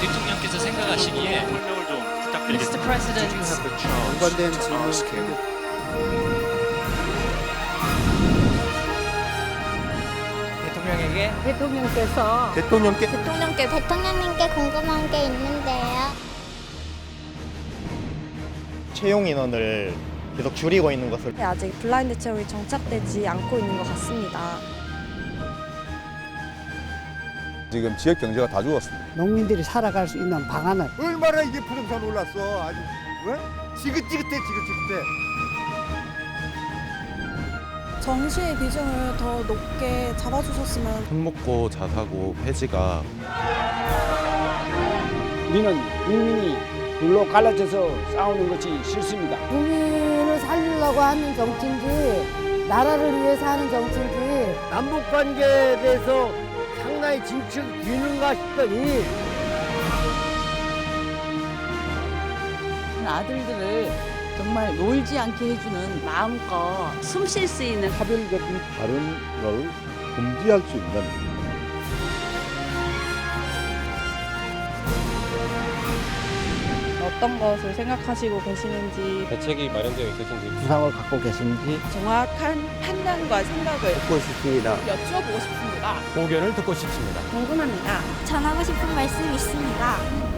대통령께서 생각하시기에 설명을 좀 부탁드리겠습니다. Mr. President, 연관된 질문 대통령에게 대통령님께 궁금한 게 있는데요. 채용 인원을 계속 줄이고 있는 것을 아직 블라인드 채용이 정착되지 않고 있는 것 같습니다. 지금 지역 경제가 다 죽었습니다. 농민들이 살아갈 수 있는 방안을 얼마나 이게 부동산 올랐어. 아주 왜? 지긋지긋해. 정시의 비중을 더 높게 잡아주셨으면. 손목고 자사고 폐지가 우리는 국민이 둘로 갈라져서 싸우는 것이 싫습니다. 국민을 살리려고 하는 정치인지 나라를 위해서 하는 정치인지 남북 관계에 대해서 상당히 진척 뒤는가 싶더니 아들들을 정말 놀지 않게 해주는 마음껏 숨 쉴 수 있는 차별적인 발언을 금지할 수 있는 어떤 것을 생각하시고 계시는지 대책이 마련되어 있으신지 부상을 갖고 계신지 정확한 판단과 생각을 듣고 싶습니다. 여쭈어보고 싶습니다. 고견을 듣고 싶습니다. 궁금합니다. 전하고 싶은 말씀 있습니다.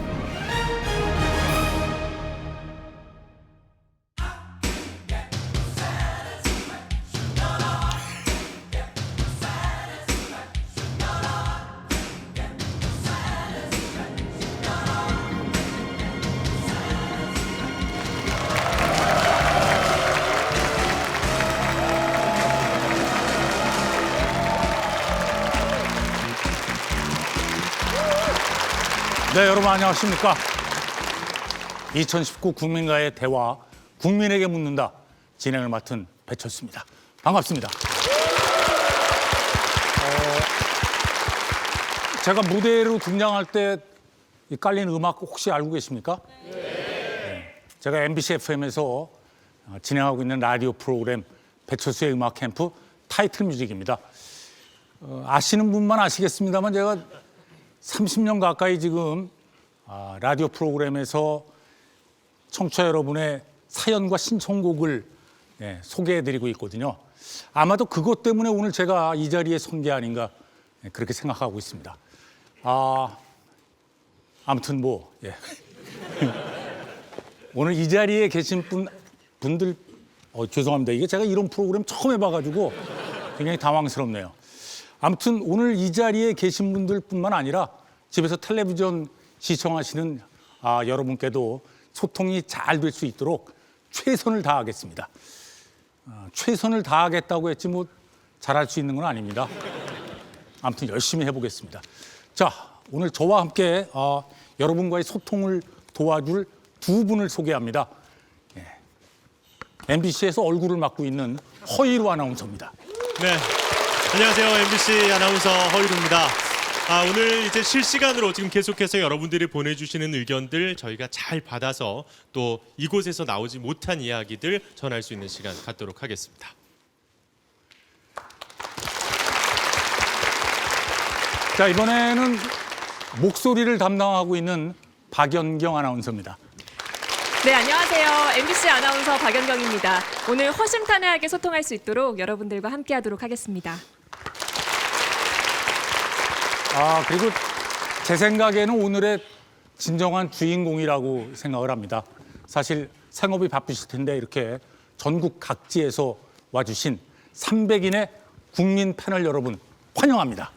네, 여러분 안녕하십니까? 2019 국민과의 대화, 국민에게 묻는다. 진행을 맡은 배철수입니다. 반갑습니다. 제가 무대로 등장할 때 깔린 음악 혹시 알고 계십니까? 네. 제가 MBC FM에서 진행하고 있는 라디오 프로그램 배철수의 음악 캠프 타이틀 뮤직입니다. 아시는 분만 아시겠습니다만 제가 30년 가까이 지금 라디오 프로그램에서 청취자 여러분의 사연과 신청곡을 소개해드리고 있거든요. 아마도 그것 때문에 오늘 제가 이 자리에 선 게 아닌가 그렇게 생각하고 있습니다. 아무튼 뭐 오늘 이 자리에 계신 분들 죄송합니다. 이게 제가 이런 프로그램 처음 해봐가지고 굉장히 당황스럽네요. 아무튼 오늘 이 자리에 계신 분들뿐만 아니라 집에서 텔레비전 시청하시는 여러분께도 소통이 잘 될 수 있도록 최선을 다하겠습니다. 최선을 다하겠다고 했지 뭐 잘할 수 있는 건 아닙니다. 아무튼 열심히 해보겠습니다. 자, 오늘 저와 함께 여러분과의 소통을 도와줄 두 분을 소개합니다. MBC에서 얼굴을 맡고 있는 허이루 아나운서입니다. 네, 안녕하세요. MBC 아나운서 허이루입니다. 오늘 이제 실시간으로 지금 계속해서 여러분들이 보내주시는 의견들 저희가 잘 받아서 또 이곳에서 나오지 못한 이야기들 전할 수 있는 시간 갖도록 하겠습니다. 자, 이번에는 목소리를 담당하고 있는 박연경 아나운서입니다. 네, 안녕하세요. MBC 아나운서 박연경입니다. 오늘 허심탄회하게 소통할 수 있도록 여러분들과 함께하도록 하겠습니다. 그리고 제 생각에는 오늘의 진정한 주인공이라고 생각을 합니다. 사실 생업이 바쁘실 텐데 이렇게 전국 각지에서 와주신 300인의 국민 패널 여러분 환영합니다.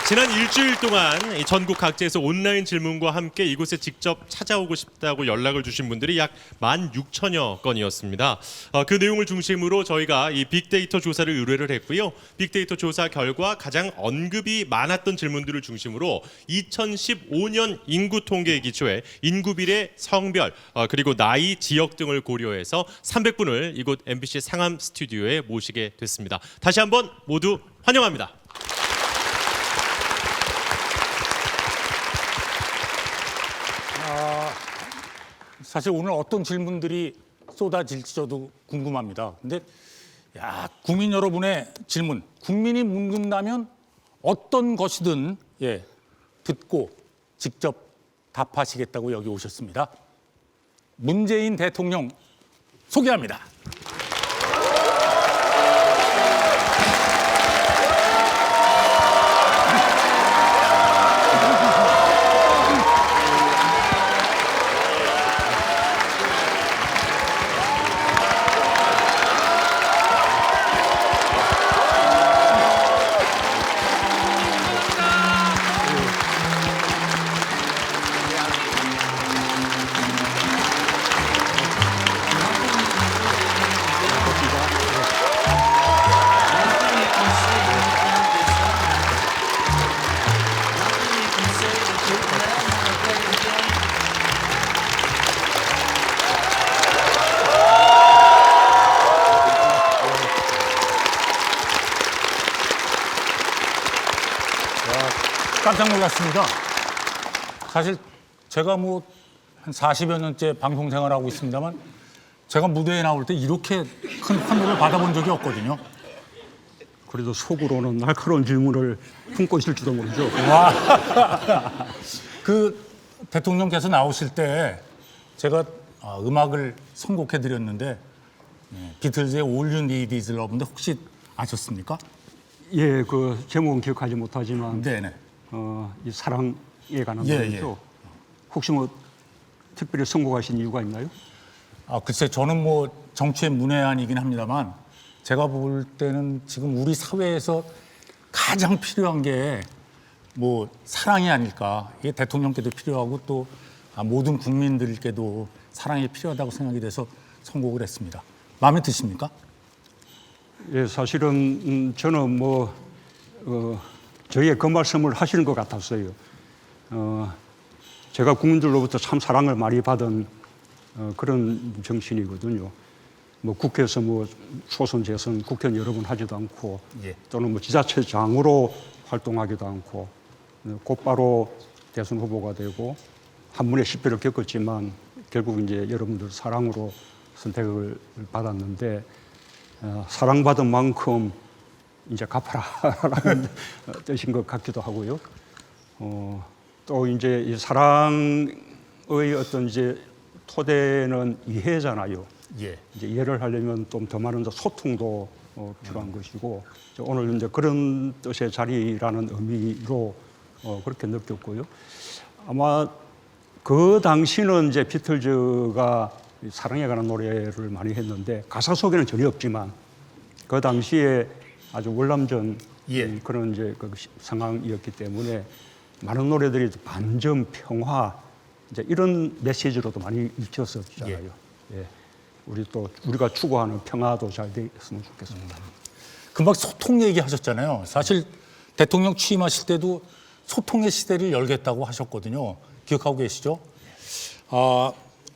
지난 일주일 동안 전국 각지에서 온라인 질문과 함께 이곳에 직접 찾아오고 싶다고 연락을 주신 분들이 약 16,000여 건이었습니다. 그 내용을 중심으로 저희가 이 빅데이터 조사를 의뢰를 했고요. 빅데이터 조사 결과 가장 언급이 많았던 질문들을 중심으로 2015년 인구 통계에 기초해 인구 비례, 성별, 그리고 나이, 지역 등을 고려해서 300분을 이곳 MBC 상암 스튜디오에 모시게 됐습니다. 다시 한번 모두 환영합니다. 사실 오늘 어떤 질문들이 쏟아질지 저도 궁금합니다. 근데 야, 국민 여러분의 질문, 국민이 묻는다면 어떤 것이든 듣고 직접 답하시겠다고 여기 오셨습니다. 문재인 대통령 소개합니다. 깜짝 놀랐습니다. 사실 제가 뭐 한 40여 년째 방송 생활하고 있습니다만 제가 무대에 나올 때 이렇게 큰 환호를 받아본 적이 없거든요. 그래도 속으로는 날카로운 질문을 품고 있을지도 모르죠. 와. 그 대통령께서 나오실 때 제가 음악을 선곡해 드렸는데 비틀즈의 All You Need Is Love인데 혹시 아셨습니까? 예, 그 제목은 기억하지 못하지만 네네. 이 사랑에 관한 예, 노래죠. 혹시 뭐 특별히 선곡하신 이유가 있나요? 글쎄 저는 뭐 정치의 문외한이긴 합니다만 제가 볼 때는 지금 우리 사회에서 가장 필요한 게 뭐 사랑이 아닐까. 이게 대통령께도 필요하고 또 모든 국민들께도 사랑이 필요하다고 생각이 돼서 선곡을 했습니다. 마음에 드십니까? 예, 사실은 저는 뭐 저희의 그 말씀을 하시는 것 같았어요. 제가 국민들로부터 참 사랑을 많이 받은 그런 정신이거든요. 뭐 국회에서 뭐 초선 재선 국회의원 여러 번 하지도 않고 또는 뭐 지자체장으로 활동하기도 않고 곧바로 대선 후보가 되고 한 번의 실패를 겪었지만 결국 이제 여러분들 사랑으로 선택을 받았는데 사랑받은 만큼 이제 갚아라라는 뜻인 것 같기도 하고요. 또 이제 이 사랑의 어떤 이제 토대는 이해잖아요. 예. 이제 이해를 하려면 좀 더 많은 소통도 필요한 것이고 오늘 이제 그런 뜻의 자리라는 의미로 그렇게 느꼈고요. 아마 그 당시는 이제 비틀즈가 사랑에 관한 노래를 많이 했는데 가사 속에는 전혀 없지만 그 당시에 아주 월남전 그런 이제 그 상황이었기 때문에 많은 노래들이 반전, 평화 이제 이런 메시지로도 많이 읽혔었잖아요. 예. 우리가 추구하는 평화도 잘 됐으면 좋겠습니다. 금방 소통 얘기하셨잖아요. 사실 대통령 취임하실 때도 소통의 시대를 열겠다고 하셨거든요. 기억하고 계시죠?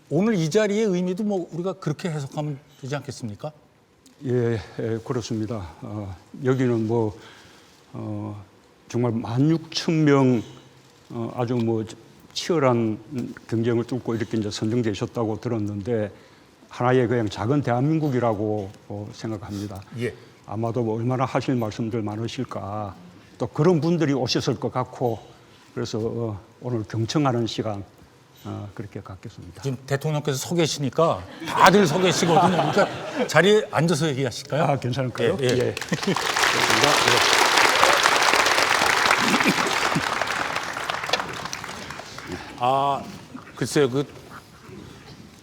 오늘 이 자리의 의미도 뭐 우리가 그렇게 해석하면 되지 않겠습니까? 예, 그렇습니다. 여기는 뭐 정말 16,000명 아주 뭐 치열한 경쟁을 뚫고 이렇게 이제 선정되셨다고 들었는데 하나의 그냥 작은 대한민국이라고 생각합니다. 예. 아마도 뭐 얼마나 하실 말씀들 많으실까. 또 그런 분들이 오셨을 것 같고 그래서 오늘 경청하는 시간 그렇게 갖겠습니다. 지금 대통령께서 서 계시니까 다들 서 계시거든요. 그러니까 자리에 앉아서 얘기하실까요? 괜찮을까요? 예. 예. 글쎄요.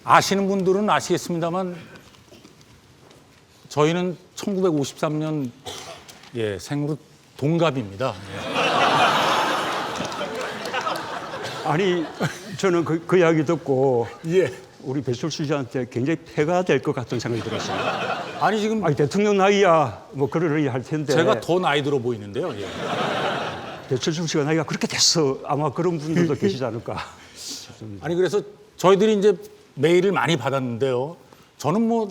아시는 분들은 아시겠습니다만 저희는 1953년 생으로 동갑입니다. 아니 저는 그 이야기 듣고 우리 배철수 씨한테 굉장히 폐가 될 것 같은 생각이 들었습니다. 아니 지금 대통령 나이야 뭐 그러려니 할 텐데 제가 더 나이 들어 보이는데요. 배철수 씨가 나이가 그렇게 됐어. 아마 그런 분들도 계시지 않을까. 아니 그래서 저희들이 이제 메일을 많이 받았는데요. 저는 뭐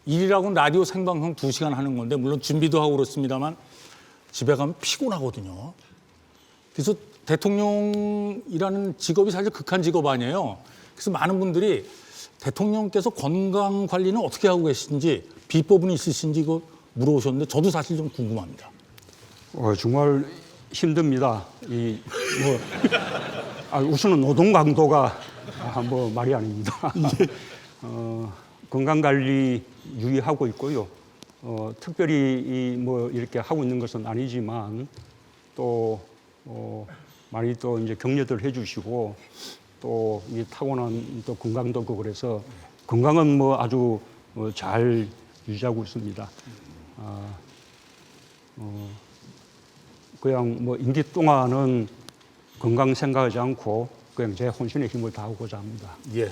일이라고 라디오 생방송 2시간 하는 건데 물론 준비도 하고 그렇습니다만 집에 가면 피곤하거든요. 그래서 대통령이라는 직업이 사실 극한 직업 아니에요. 그래서 많은 분들이 대통령께서 건강 관리는 어떻게 하고 계신지 비법은 있으신지 이거 물어보셨는데 저도 사실 좀 궁금합니다. 정말 힘듭니다. 우선은 노동 강도가 뭐 말이 아닙니다. 건강 관리 유의하고 있고요. 특별히 뭐 이렇게 하고 있는 것은 아니지만 또 많이 또 이제 격려들 해주시고 또 이 타고난 또 건강도 있고 그래서 건강은 뭐 아주 잘 유지하고 있습니다. 그냥 뭐 임기 동안은 건강 생각하지 않고 그냥 제 혼신의 힘을 다하고자 합니다. 예.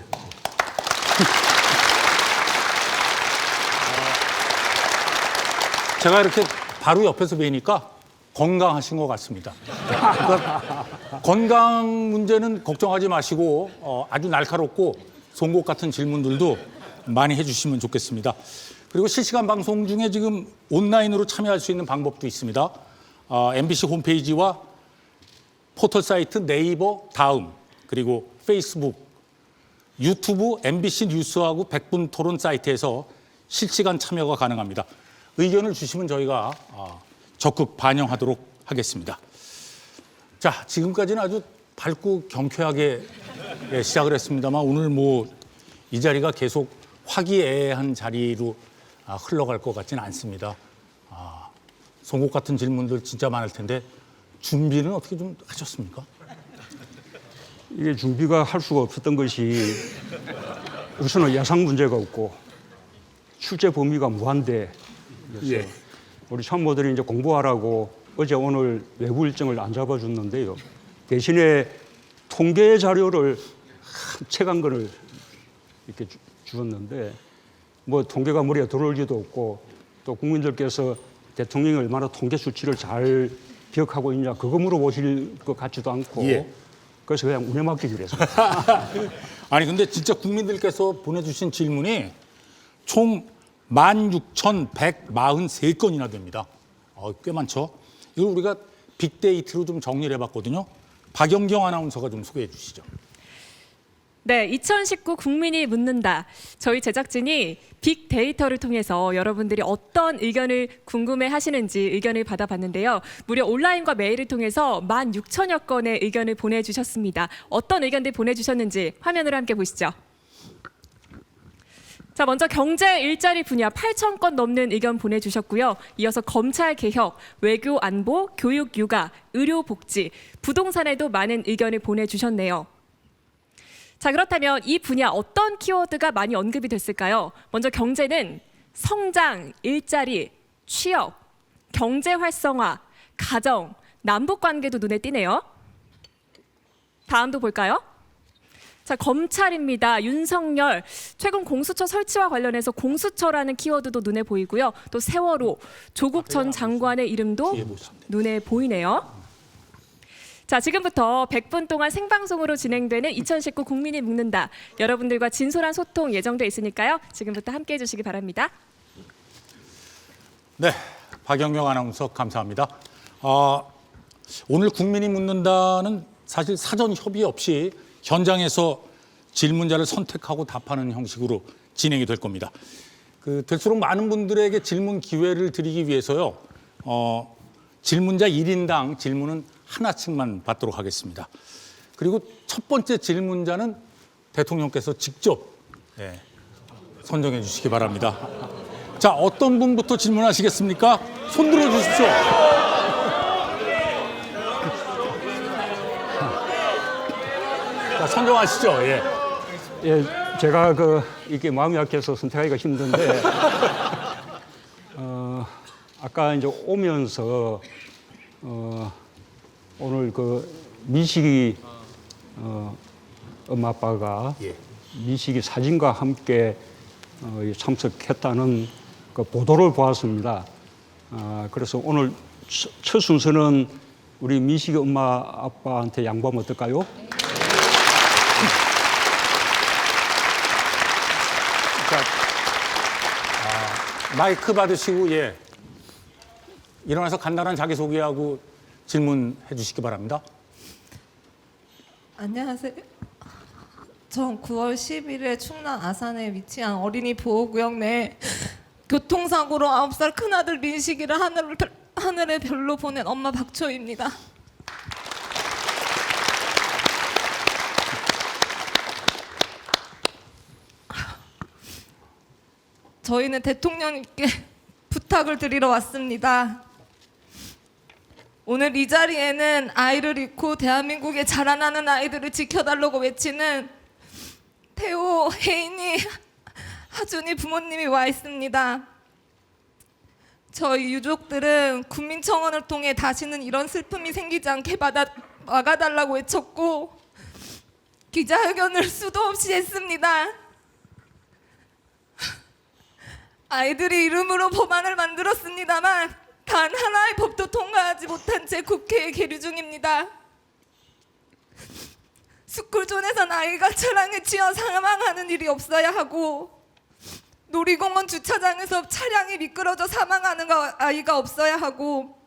제가 이렇게 바로 옆에서 뵈니까 건강하신 것 같습니다. 그러니까 건강 문제는 걱정하지 마시고 아주 날카롭고 송곳 같은 질문들도 많이 해주시면 좋겠습니다. 그리고 실시간 방송 중에 지금 온라인으로 참여할 수 있는 방법도 있습니다. MBC 홈페이지와 포털 사이트 네이버 다음 그리고 페이스북, 유튜브 MBC 뉴스하고 100분 토론 사이트에서 실시간 참여가 가능합니다. 의견을 주시면 저희가 적극 반영하도록 하겠습니다. 자, 지금까지는 아주 밝고 경쾌하게 시작을 했습니다만 오늘 뭐 이 자리가 계속 화기애애한 자리로 흘러갈 것 같지는 않습니다. 송곳 같은 질문들 진짜 많을 텐데 준비는 어떻게 좀 하셨습니까? 이게 준비가 할 수가 없었던 것이 우선은 예상 문제가 없고 출제 범위가 무한대. 예. 우리 참모들이 이제 공부하라고 어제 오늘 외부 일정을 안 잡아줬는데요. 대신에 통계 자료를 한 책 한 권을 이렇게 주었는데 뭐 통계가 머리에 들어올지도 없고 또 국민들께서 대통령이 얼마나 통계 수치를 잘 기억하고 있냐 그거 물어보실 것 같지도 않고 예. 그래서 그냥 운에 맡기기로 했습니다. 아니 근데 진짜 국민들께서 보내주신 질문이 총 16,143건이나 됩니다. 꽤 많죠. 이걸 우리가 빅데이터로 좀 정리를 해봤거든요. 박연경 아나운서가 좀 소개해 주시죠. 네, 2019 국민이 묻는다. 저희 제작진이 빅데이터를 통해서 여러분들이 어떤 의견을 궁금해 하시는지 의견을 받아봤는데요. 무려 온라인과 메일을 통해서 16,000여 건의 의견을 보내주셨습니다. 어떤 의견들 보내주셨는지 화면으로 함께 보시죠. 자, 먼저 경제 일자리 분야 8,000건 넘는 의견 보내주셨고요. 이어서 검찰 개혁, 외교 안보, 교육 육아, 의료 복지, 부동산에도 많은 의견을 보내주셨네요. 자, 그렇다면 이 분야 어떤 키워드가 많이 언급이 됐을까요? 먼저 경제는 성장, 일자리, 취업, 경제 활성화, 가정, 남북 관계도 눈에 띄네요. 다음도 볼까요? 자, 검찰입니다. 윤석열, 최근 공수처 설치와 관련해서 공수처라는 키워드도 눈에 보이고요. 또 세월호, 조국 전 장관의 이름도 눈에 보이네요. 자, 지금부터 100분 동안 생방송으로 진행되는 2019 국민이 묻는다. 여러분들과 진솔한 소통 예정돼 있으니까요. 지금부터 함께해 주시기 바랍니다. 네, 박연경 아나운서 감사합니다. 오늘 국민이 묻는다는 사실 사전 협의 없이 현장에서 질문자를 선택하고 답하는 형식으로 진행이 될 겁니다. 될수록 많은 분들에게 질문 기회를 드리기 위해서요. 질문자 1인당 질문은 하나씩만 받도록 하겠습니다. 그리고 첫 번째 질문자는 대통령께서 직접 선정해 주시기 바랍니다. 자, 어떤 분부터 질문하시겠습니까? 손 들어 주십시오. 자, 선정하시죠. 예. 예, 제가 이게 마음이 약해서 선택하기가 힘든데 아까 이제 오면서 오늘 미식이 엄마 아빠가 미식이 사진과 함께 참석했다는 그 보도를 보았습니다. 그래서 오늘 첫 순서는 우리 미식이 엄마 아빠한테 양보하면 어떨까요? 자, 마이크 받으시고 일어나서 간단한 자기소개하고 질문해 주시기 바랍니다. 안녕하세요. 전 9월 10일에 충남 아산에 위치한 어린이 보호구역 내 교통사고로 9살 큰아들 민식이를 하늘의 별로 보낸 엄마 박초희입니다. 저희는 대통령님께 부탁을 드리러 왔습니다. 오늘 이 자리에는 아이를 잃고 대한민국에 자라나는 아이들을 지켜달라고 외치는 태호, 혜인이, 하준이 부모님이 와 있습니다. 저희 유족들은 국민청원을 통해 다시는 이런 슬픔이 생기지 않게 막아달라고 외쳤고 기자회견을 수도 없이 했습니다. 아이들이 이름으로 법안을 만들었습니다만 단 하나의 법도 통과하지 못한 채 국회에 계류 중입니다. 스쿨존에선 아이가 차량에 치여 사망하는 일이 없어야 하고 놀이공원 주차장에서 차량이 미끄러져 사망하는 아이가 없어야 하고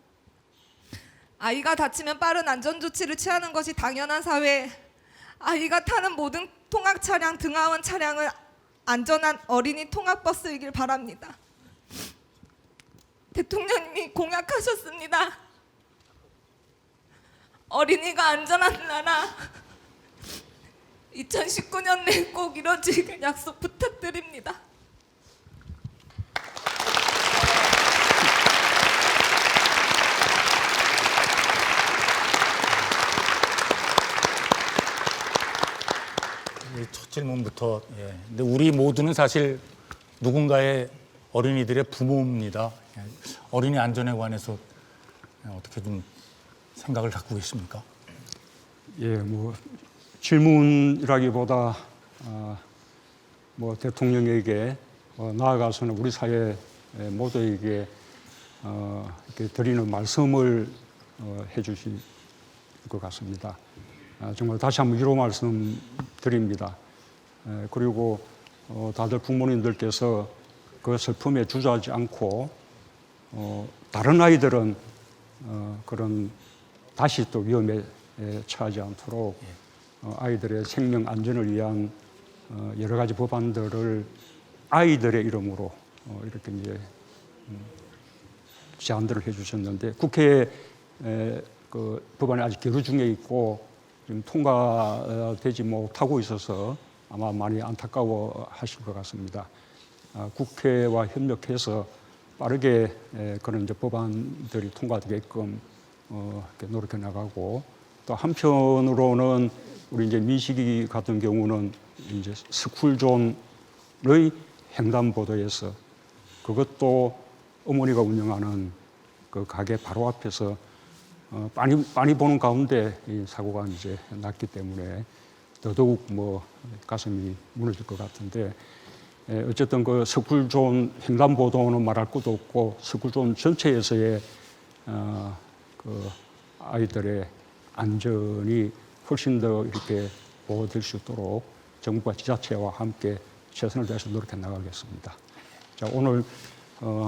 아이가 다치면 빠른 안전조치를 취하는 것이 당연한 사회, 아이가 타는 모든 통학 차량, 등하원 차량은 안전한 어린이 통학버스이길 바랍니다. 대통령님이 공약하셨습니다. 어린이가 안전한 나라 2019년 내에 꼭 이뤄지길 약속 부탁드립니다. 첫 질문부터. 근데 우리 모두는 사실 누군가의 어린이들의 부모입니다. 어린이 안전에 관해서 어떻게 좀 생각을 갖고 계십니까? 예, 뭐 질문이라기보다 뭐 대통령에게 나아가서는 우리 사회 모두에게 이렇게 드리는 말씀을 해주실 것 같습니다. 정말 다시 한번 위로 말씀드립니다. 그리고 다들 부모님들께서 그 슬픔에 주저하지 않고 다른 아이들은 그런 다시 또 위험에 처하지 않도록 아이들의 생명 안전을 위한 여러 가지 법안들을 아이들의 이름으로 이렇게 이제 제안들을 해주셨는데 국회에 그 법안이 아직 계류 중에 있고 지금 통과되지 못하고 있어서 아마 많이 안타까워 하실 것 같습니다. 국회와 협력해서 빠르게 그런 이제 법안들이 통과되게끔 이렇게 노력해 나가고 또 한편으로는 우리 이제 민식이 같은 경우는 이제 스쿨존의 횡단보도에서 그것도 어머니가 운영하는 그 가게 바로 앞에서 많이 보는 가운데 이 사고가 이제 났기 때문에 더더욱 뭐 가슴이 무너질 것 같은데 어쨌든 그 스쿨존 횡단보도는 말할 것도 없고 스쿨존 전체에서의 그 아이들의 안전이 훨씬 더 이렇게 보호될 수 있도록 정부와 지자체와 함께 최선을 다해서 노력해 나가겠습니다. 자, 오늘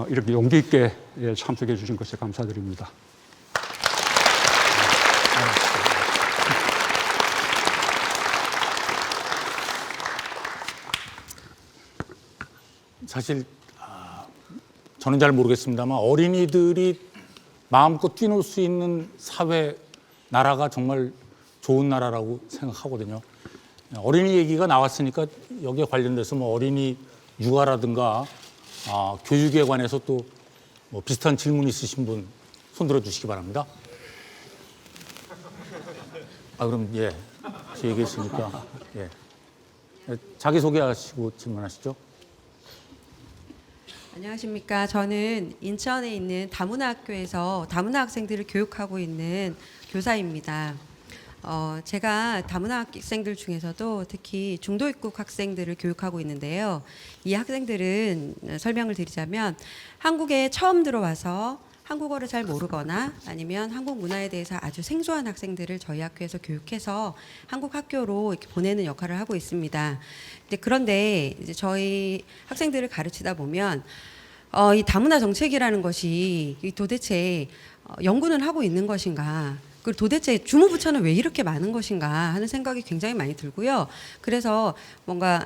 이렇게 용기 있게 참석해 주신 것에 감사드립니다. 사실 저는 잘 모르겠습니다만 어린이들이 마음껏 뛰놀 수 있는 사회, 나라가 정말 좋은 나라라고 생각하거든요. 어린이 얘기가 나왔으니까 여기에 관련돼서 뭐 어린이 육아라든가 교육에 관해서 또 뭐 비슷한 질문 있으신 분 손들어 주시기 바랍니다. 그럼 제 얘기했으니까 자기소개하시고 질문하시죠. 안녕하십니까. 저는 인천에 있는 다문화 학교에서 다문화 학생들을 교육하고 있는 교사입니다. 제가 다문화 학생들 중에서도 특히 중도 입국 학생들을 교육하고 있는데요. 이 학생들은 설명을 드리자면 한국에 처음 들어와서 한국어를 잘 모르거나 아니면 한국 문화에 대해서 아주 생소한 학생들을 저희 학교에서 교육해서 한국 학교로 이렇게 보내는 역할을 하고 있습니다. 그런데 이제 저희 학생들을 가르치다 보면 이 다문화 정책이라는 것이 도대체 연구는 하고 있는 것인가, 그리고 도대체 주무부처는 왜 이렇게 많은 것인가 하는 생각이 굉장히 많이 들고요. 그래서 뭔가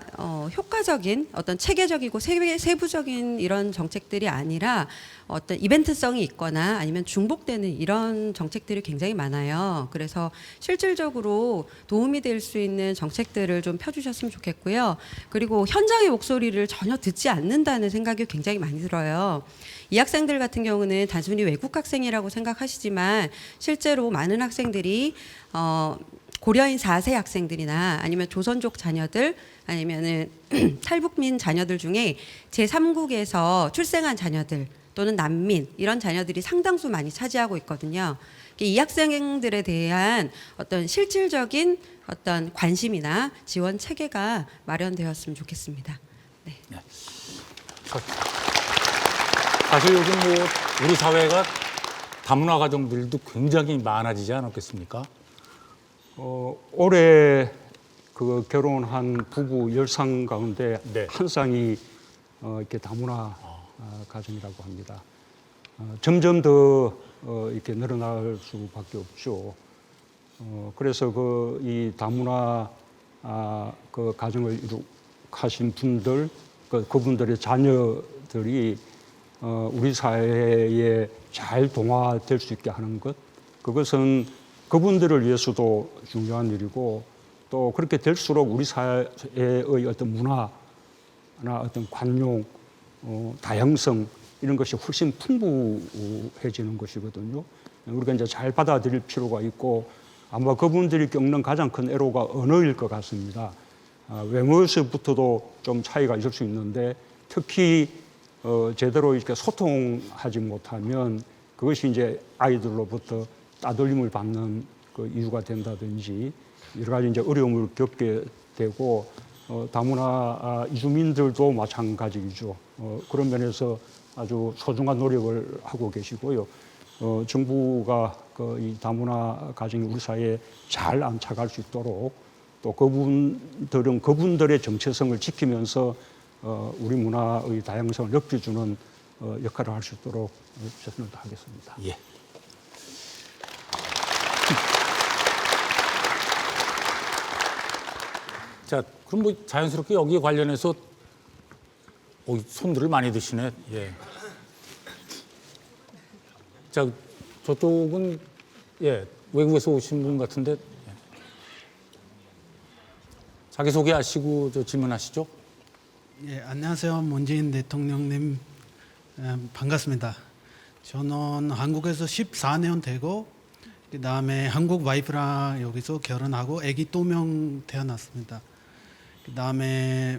효과적인 어떤 체계적이고 세부적인 이런 정책들이 아니라 어떤 이벤트성이 있거나 아니면 중복되는 이런 정책들이 굉장히 많아요. 그래서 실질적으로 도움이 될 수 있는 정책들을 좀 펴주셨으면 좋겠고요. 그리고 현장의 목소리를 전혀 듣지 않는다는 생각이 굉장히 많이 들어요. 이 학생들 같은 경우는 단순히 외국 학생이라고 생각하시지만 실제로 많은 학생들이 고려인 4세 학생들이나 아니면 조선족 자녀들 아니면은 탈북민 자녀들 중에 제3국에서 출생한 자녀들 또는 난민 이런 자녀들이 상당수 많이 차지하고 있거든요. 이 학생들에 대한 어떤 실질적인 어떤 관심이나 지원 체계가 마련되었으면 좋겠습니다. 네. 사실 요즘 뭐 우리 사회가 다문화 가정들도 굉장히 많아지지 않았겠습니까? 올해 그 결혼한 부부 10상 가운데 한 쌍이 이렇게 다문화 가정이라고 합니다. 점점 더 이렇게 늘어날 수밖에 없죠. 그래서 이 다문화 그 가정을 이룩하신 분들, 그분들의 자녀들이 우리 사회에 잘 동화될 수 있게 하는 것, 그것은 그분들을 위해서도 중요한 일이고 또 그렇게 될수록 우리 사회의 어떤 문화나 어떤 관용, 다양성 이런 것이 훨씬 풍부해지는 것이거든요. 우리가 이제 잘 받아들일 필요가 있고 아마 그분들이 겪는 가장 큰 애로가 언어일 것 같습니다. 외모에서부터도 좀 차이가 있을 수 있는데 특히 제대로 이렇게 소통하지 못하면 그것이 이제 아이들로부터 따돌림을 받는 그 이유가 된다든지 여러 가지 이제 어려움을 겪게 되고 다문화 이주민들도 마찬가지죠. 그런 면에서 아주 소중한 노력을 하고 계시고요. 정부가 이 다문화 가정이 우리 사회에 잘 안착할 수 있도록 또 그분들은 그분들의 정체성을 지키면서 우리 문화의 다양성을 높여주는 역할을 할 수 있도록 최선을 다하겠습니다. 예. 자, 그럼 뭐 자연스럽게 여기에 관련해서 손들을 많이 드시네. 예. 자, 저쪽은 외국에서 오신 분 같은데 자기 소개하시고 질문하시죠. 예, 안녕하세요. 문재인 대통령님 반갑습니다. 저는 한국에서 14년 되고 그다음에 한국 와이프랑 여기서 결혼하고 아기 2명 태어났습니다. 그다음에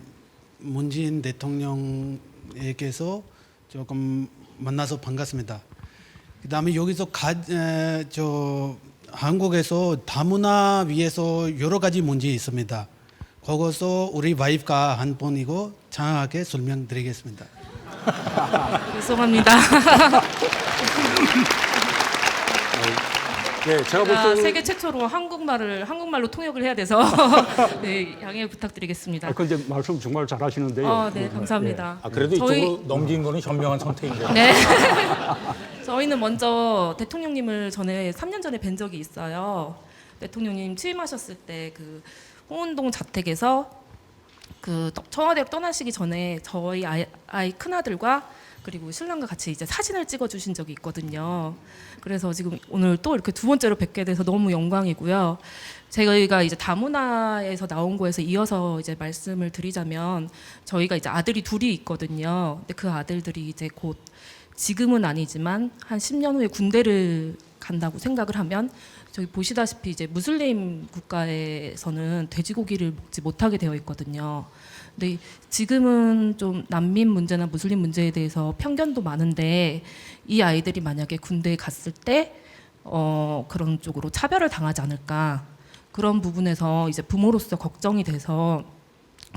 문재인 대통령에게서 조금 만나서 반갑습니다. 그다음에 여기서 한국에서 다문화 위해서 여러 가지 문제 있습니다. 거기서 우리 와이프가 한 번이고 장하게 설명드리겠습니다. 죄송합니다. 네, 제가 볼 때 세계 최초로 한국말로 통역을 해야 돼서 네, 양해 부탁드리겠습니다. 근데 말씀 정말 잘하시는데요. 네, 감사합니다. 그래도 이쪽으로 넘긴 거는 현명한 선택인 거예요. 네. 저희는 먼저 대통령님을 전에 3년 전에 뵌 적이 있어요. 대통령님 취임하셨을 때 그 홍은동 자택에서 그 청와대로 떠나시기 전에 저희 아이 큰아들과 그리고 신랑과 같이 이제 사진을 찍어주신 적이 있거든요. 그래서 지금 오늘 또 이렇게 두 번째로 뵙게 돼서 너무 영광이고요. 저희가 이제 다문화에서 나온 거에서 이어서 이제 말씀을 드리자면 저희가 이제 아들이 둘이 있거든요. 근데 그 아들들이 이제 곧 지금은 아니지만 한 10년 후에 군대를 간다고 생각을 하면 저기 보시다시피 이제 무슬림 국가에서는 돼지고기를 먹지 못하게 되어 있거든요. 근데 지금은 좀 난민 문제나 무슬림 문제에 대해서 편견도 많은데 이 아이들이 만약에 군대에 갔을 때 그런 쪽으로 차별을 당하지 않을까 그런 부분에서 이제 부모로서 걱정이 돼서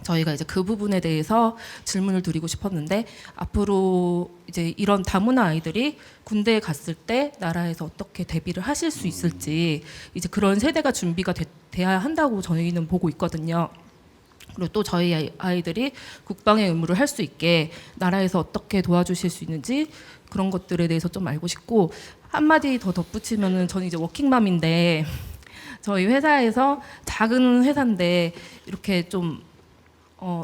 저희가 이제 그 부분에 대해서 질문을 드리고 싶었는데 앞으로 이제 이런 다문화 아이들이 군대에 갔을 때 나라에서 어떻게 대비를 하실 수 있을지 이제 그런 세대가 준비가 돼야 한다고 저희는 보고 있거든요. 그리고 또 저희 아이들이 국방의 의무를 할 수 있게 나라에서 어떻게 도와주실 수 있는지 그런 것들에 대해서 좀 알고 싶고 한마디 더 덧붙이면은 저는 이제 워킹맘인데 저희 회사에서 작은 회사인데 이렇게 좀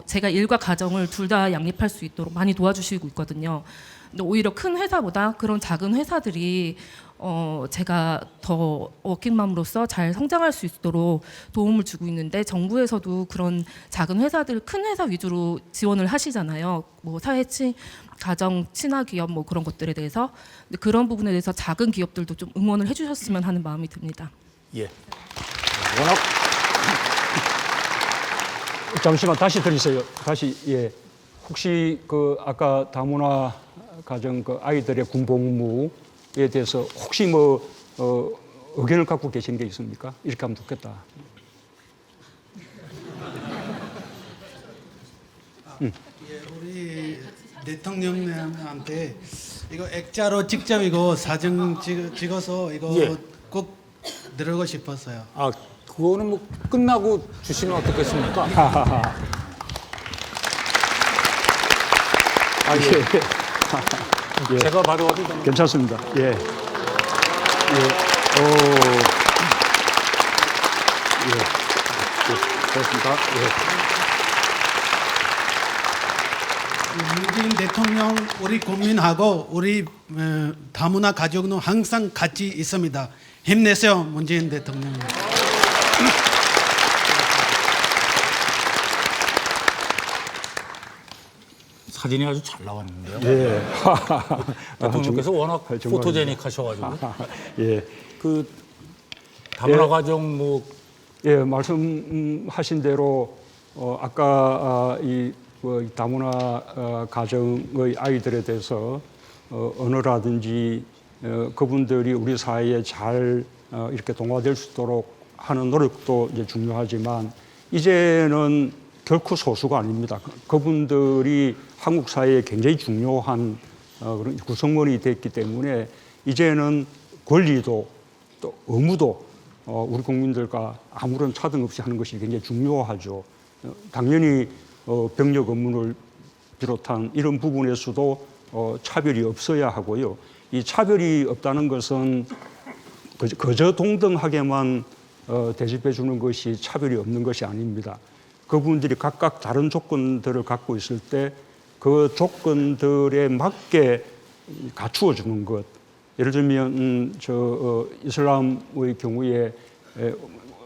제가 일과 가정을 둘 다 양립할 수 있도록 많이 도와주시고 있거든요. 근데 오히려 큰 회사보다 그런 작은 회사들이 제가 더 워킹맘으로서 잘 성장할 수 있도록 도움을 주고 있는데 정부에서도 그런 작은 회사들 큰 회사 위주로 지원을 하시잖아요. 뭐 가정 친화 기업 뭐 그런 것들에 대해서. 근데 그런 부분에 대해서 작은 기업들도 좀 응원을 해주셨으면 하는 마음이 듭니다. 예. 워낙 잠시만 다시 드리세요. 다시 예. 혹시 그 아까 다문화 가정 그 아이들의 군복무에 대해서 혹시 뭐 의견을 갖고 계신 게 있습니까? 이렇게 하면 좋겠다. 예, 우리 대통령님한테 이거 액자로 직접 이거 사진 찍어서 이거 예. 꼭 들고 싶었어요. 아, 그거는 뭐 끝나고 주시면 어떻겠습니까? 아, 예. 예. 제가 받아와도 됩니다. 괜찮습니다. 예. 예. 예. 고맙습니다. 예. 문재인 대통령 우리 국민하고 우리 다문화 가족은 항상 같이 있습니다. 힘내세요, 문재인 대통령. 사진이 아주 잘 나왔는데요. 예. 대통령께서 워낙 정말입니다. 포토제닉하셔가지고. 예. 그 다문화 예. 가정 뭐 예, 말씀하신 대로 아까 이 다문화 가정의 아이들에 대해서 언어라든지 그분들이 우리 사회에 잘 이렇게 동화될 수 있도록 하는 노력도 이제 중요하지만 이제는 결코 소수가 아닙니다. 그분들이 한국 사회에 굉장히 중요한 그런 구성원이 됐기 때문에 이제는 권리도 또 의무도 우리 국민들과 아무런 차등 없이 하는 것이 굉장히 중요하죠. 당연히 병력 업무를 비롯한 이런 부분에서도 차별이 없어야 하고요. 이 차별이 없다는 것은 그저 동등하게만 대접해 주는 것이 차별이 없는 것이 아닙니다. 그분들이 각각 다른 조건들을 갖고 있을 때 그 조건들에 맞게 갖추어 주는 것. 예를 들면 이슬람의 경우에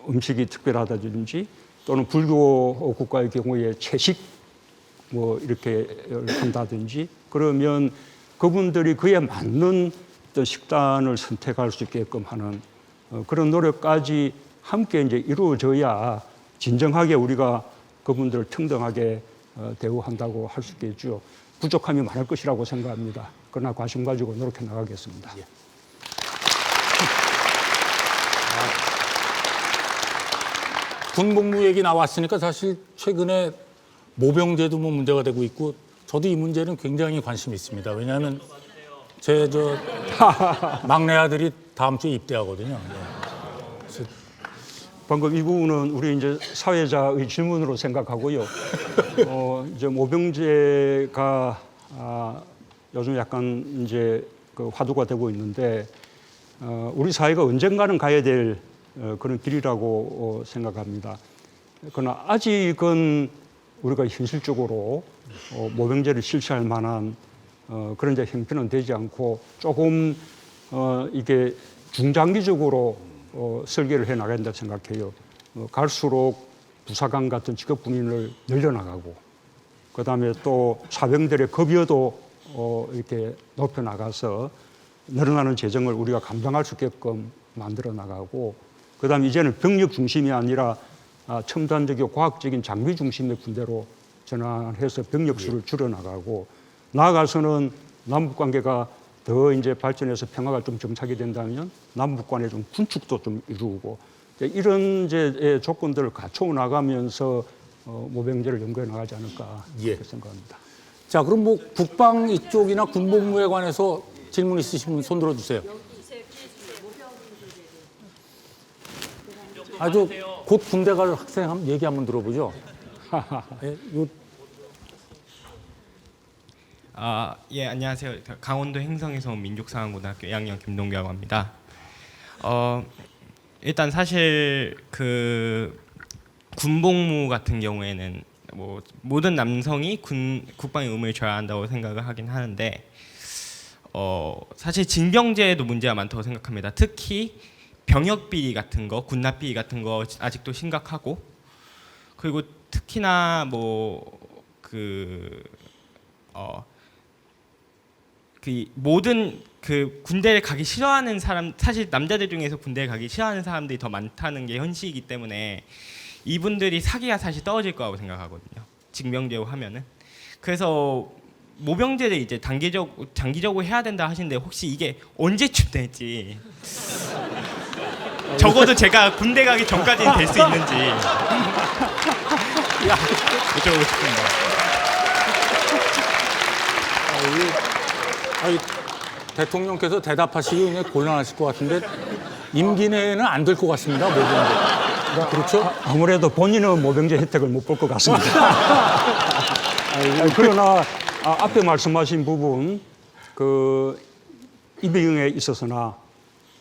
음식이 특별하다든지 또는 불교 국가의 경우에 채식 뭐 이렇게 한다든지 그러면 그분들이 그에 맞는 어떤 식단을 선택할 수 있게끔 하는 그런 노력까지 함께 이제 이루어져야 진정하게 우리가 그분들을 평등하게 대우한다고 할 수 있겠죠. 부족함이 많을 것이라고 생각합니다. 그러나 관심 가지고 노력해 나가겠습니다. 예. 군복무 얘기 나왔으니까 사실 최근에 모병제도 뭐 문제가 되고 있고 저도 이 문제는 굉장히 관심이 있습니다. 왜냐하면 제 막내 아들이 다음 주에 입대하거든요. 방금 이 부분은 우리 이제 사회자의 질문으로 생각하고요. 이제 모병제가 요즘 약간 이제 그 화두가 되고 있는데 우리 사회가 언젠가는 가야 될 그런 길이라고 생각합니다. 그러나 아직은 우리가 현실적으로 모병제를 실시할 만한 그런 이제 형편은 되지 않고 조금 이게 중장기적으로 설계를 해 나가야 된다고 생각해요. 갈수록 부사관 같은 직업 군인을 늘려나가고 그다음에 또 사병들의 급여도 이렇게 높여 나가서 늘어나는 재정을 우리가 감당할 수 있게끔 만들어 나가고 그다음에 이제는 병력 중심이 아니라 첨단적이고 과학적인 장비 중심의 군대로 전환해서 병력 수를 줄여 나가고 나아가서는 남북 관계가 더 이제 발전해서 평화가 좀 정착이 된다면 남북 간의 좀 군축도 좀 이루고 이런 이제 조건들을 갖춰 나가면서 모병제를 연구해 나가지 않을까 그렇게 생각합니다. 자, 그럼 뭐 국방 이쪽이나 군복무에 관해서 질문 있으신 분 손 들어주세요. 아주 곧 군대 갈 학생 얘기 한번 들어보죠. 네, 예, 안녕하세요. 강원도 행성에서 온 민족상황고등학교 2학년 김동규라고 합니다. 일단 사실 그 군복무 같은 경우에는 뭐 모든 남성이 국방의 의무를 져야 한다고 생각을 하긴 하는데 사실 징병제에도 문제가 많다고 생각합니다. 특히 병역 비리 같은 거, 군납 비리 같은 거 아직도 심각하고, 그리고 특히나 모든 그 군대를 가기 싫어하는 사람, 사실 남자들 중에서 군대를 가기 싫어하는 사람들이 더 많다는 게 현실이기 때문에 이분들이 사기가 사실 떨어질 거라고 생각하거든요. 징병제로 하면은. 그래서 모병제를 이제 장기적으로 해야 된다 하시는데 혹시 이게 언제쯤 될지 적어도 제가 군대 가기 전까지는 될 수 있는지 여쭤보고 싶습니다. 대통령께서 대답하시기 굉장히 곤란하실 것 같은데 임기 내에는 안 될 것 같습니다. 모병제. 그렇죠? 아무래도 본인은 모병제 혜택을 못 볼 것 같습니다. 그러나 앞에 말씀하신 부분, 그 입영에 있어서나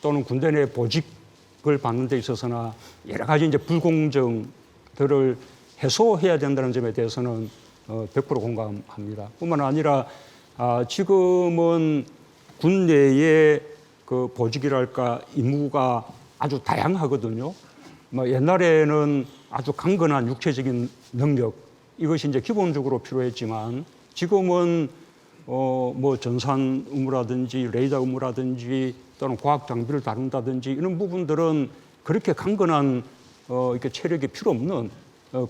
또는 군대 내 보직을 받는 데 있어서나 여러 가지 이제 불공정들을 해소해야 된다는 점에 대해서는 100% 공감합니다. 뿐만 아니라 지금은 군 내의 그 보직이랄까 임무가 아주 다양하거든요. 뭐 옛날에는 아주 강건한 육체적인 능력, 이것이 이제 기본적으로 필요했지만 지금은 뭐 전산 의무라든지 레이더 의무라든지 또는 과학 장비를 다룬다든지 이런 부분들은 그렇게 강건한 이렇게 체력이 필요 없는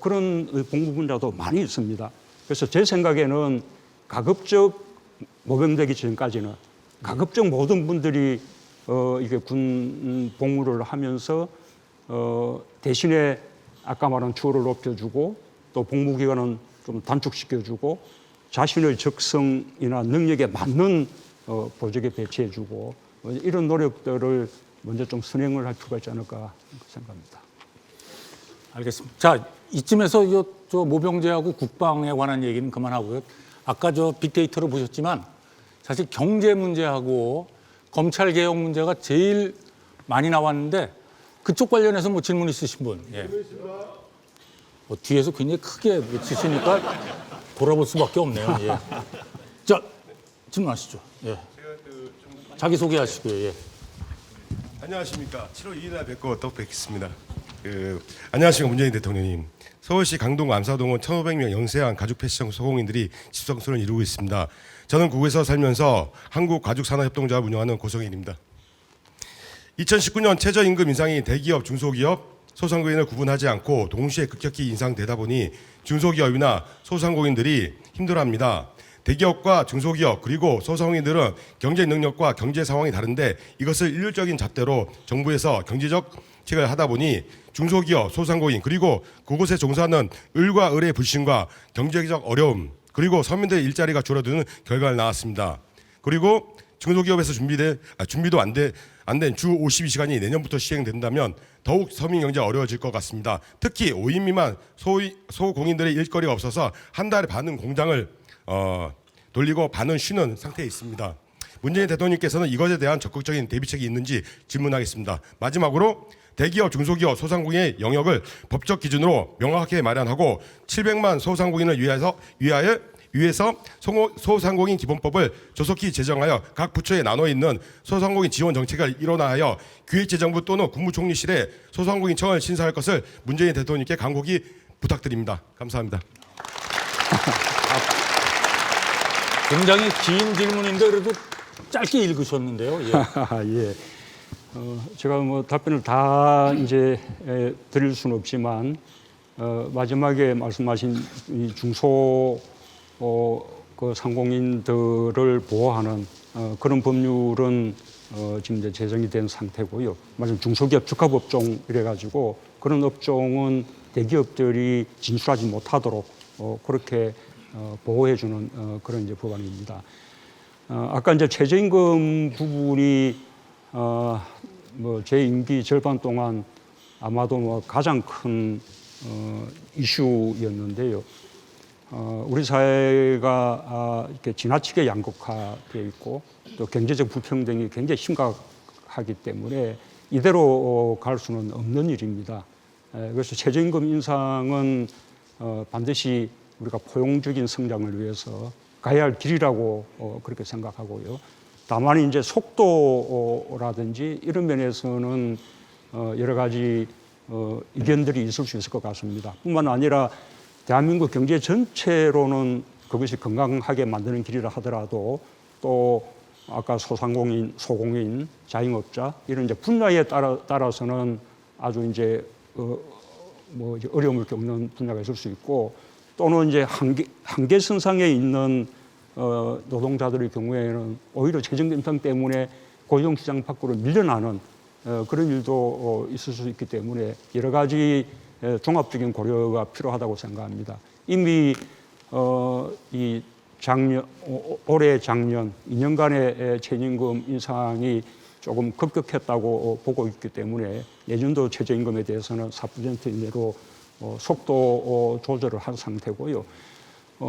그런 복무 분야도 많이 있습니다. 그래서 제 생각에는 가급적 모병되기 전까지는 가급적 모든 분들이 이게 군 복무를 하면서 대신에 아까 말한 추호를 높여주고 또 복무 기간은 좀 단축시켜주고 자신의 적성이나 능력에 맞는 보직에 배치해주고 이런 노력들을 먼저 좀 선행을 할 필요가 있지 않을까 생각합니다. 알겠습니다. 자, 이쯤에서 저 모병제하고 국방에 관한 얘기는 그만하고요. 아까 저 빅데이터로 보셨지만 사실 경제 문제하고 검찰 개혁 문제가 제일 많이 나왔는데 그쪽 관련해서 뭐 질문 있으신 분? 예. 뒤에서 굉장히 크게 외치시니까 돌아볼 수밖에 없네요. 예. 자, 질문하시죠. 예. 자기 소개하시고요. 예. 안녕하십니까. 7월 2일 날 뵙고 또 뵙겠습니다. 안녕하십니까. 문재인 대통령님. 서울시 강동 암사동은 1,500명 영세한 가죽 패션 소공인들이 집성소를 이루고 있습니다. 저는 구에서 살면서 한국가죽산업협동조합을 운영하는 고성인입니다. 2019년 최저임금 인상이 대기업, 중소기업, 소상공인을 구분하지 않고 동시에 급격히 인상되다 보니 중소기업이나 소상공인들이 힘들어합니다. 대기업과 중소기업 그리고 소상공인들은 경제 능력과 경제 상황이 다른데 이것을 일률적인 잣대로 정부에서 경제적 정책을 하다 보니 중소기업, 소상공인 그리고 그곳에 종사하는 을과 을의 불신과 경제적 어려움 그리고 서민들의 일자리가 줄어드는 결과가 나왔습니다. 그리고 중소기업에서 준비도 안 된 주 52시간이 내년부터 시행된다면 더욱 서민 경제가 어려워질 것 같습니다. 특히 5인 미만 소공인들의 일거리가 없어서 한 달에 반은 공장을 돌리고 반은 쉬는 상태에 있습니다. 문재인 대통령께서는 이것에 대한 적극적인 대비책이 있는지 질문하겠습니다. 마지막으로 대기업, 중소기업, 소상공인의 영역을 법적 기준으로 명확하게 마련하고 700만 소상공인을 위해서 소상공인 기본법을 조속히 제정하여 각 부처에 나눠 있는 소상공인 지원 정책을 일원화하여 기획재정부 또는 국무총리실에 소상공인청을 신설할 것을 문재인 대통령께 간곡히 부탁드립니다. 감사합니다. 굉장히 긴 질문인데 그래도 짧게 읽으셨는데요. 예. 예. 제가 뭐 답변을 다 이제 드릴 수는 없지만 마지막에 말씀하신 이 중소 그 상공인들을 보호하는 그런 법률은 지금 이제 제정이 된 상태고요. 말씀 중소기업 특화법종 이래가지고 그런 업종은 대기업들이 진출하지 못하도록 그렇게 보호해주는 그런 이제 법안입니다. 아까 이제 최저임금 부분이 뭐 제 임기 절반 동안 아마도 뭐 가장 큰 이슈였는데요. 우리 사회가 이렇게 지나치게 양극화되어 있고 또 경제적 불평등이 굉장히 심각하기 때문에 이대로 갈 수는 없는 일입니다. 그래서 최저임금 인상은 반드시 우리가 포용적인 성장을 위해서 가야 할 길이라고 그렇게 생각하고요. 다만 이제 속도라든지 이런 면에서는 여러 가지 의견들이 있을 수 있을 것 같습니다. 뿐만 아니라 대한민국 경제 전체로는 그것이 건강하게 만드는 길이라 하더라도 또 아까 소상공인, 소공인, 자영업자 이런 이제 분야에 따라서는 아주 이제 뭐 이제 어려움을 겪는 분야가 있을 수 있고 또는 이제 한계선상에 있는 노동자들의 경우에는 오히려 재정 인상 때문에 고용시장 밖으로 밀려나는 그런 일도 있을 수 있기 때문에 여러 가지 종합적인 고려가 필요하다고 생각합니다. 이미 이 올해 작년 2년간의 최저임금 인상이 조금 급격했다고 보고 있기 때문에 내년도 최저임금에 대해서는 4% 이내로 속도 조절을 한 상태고요.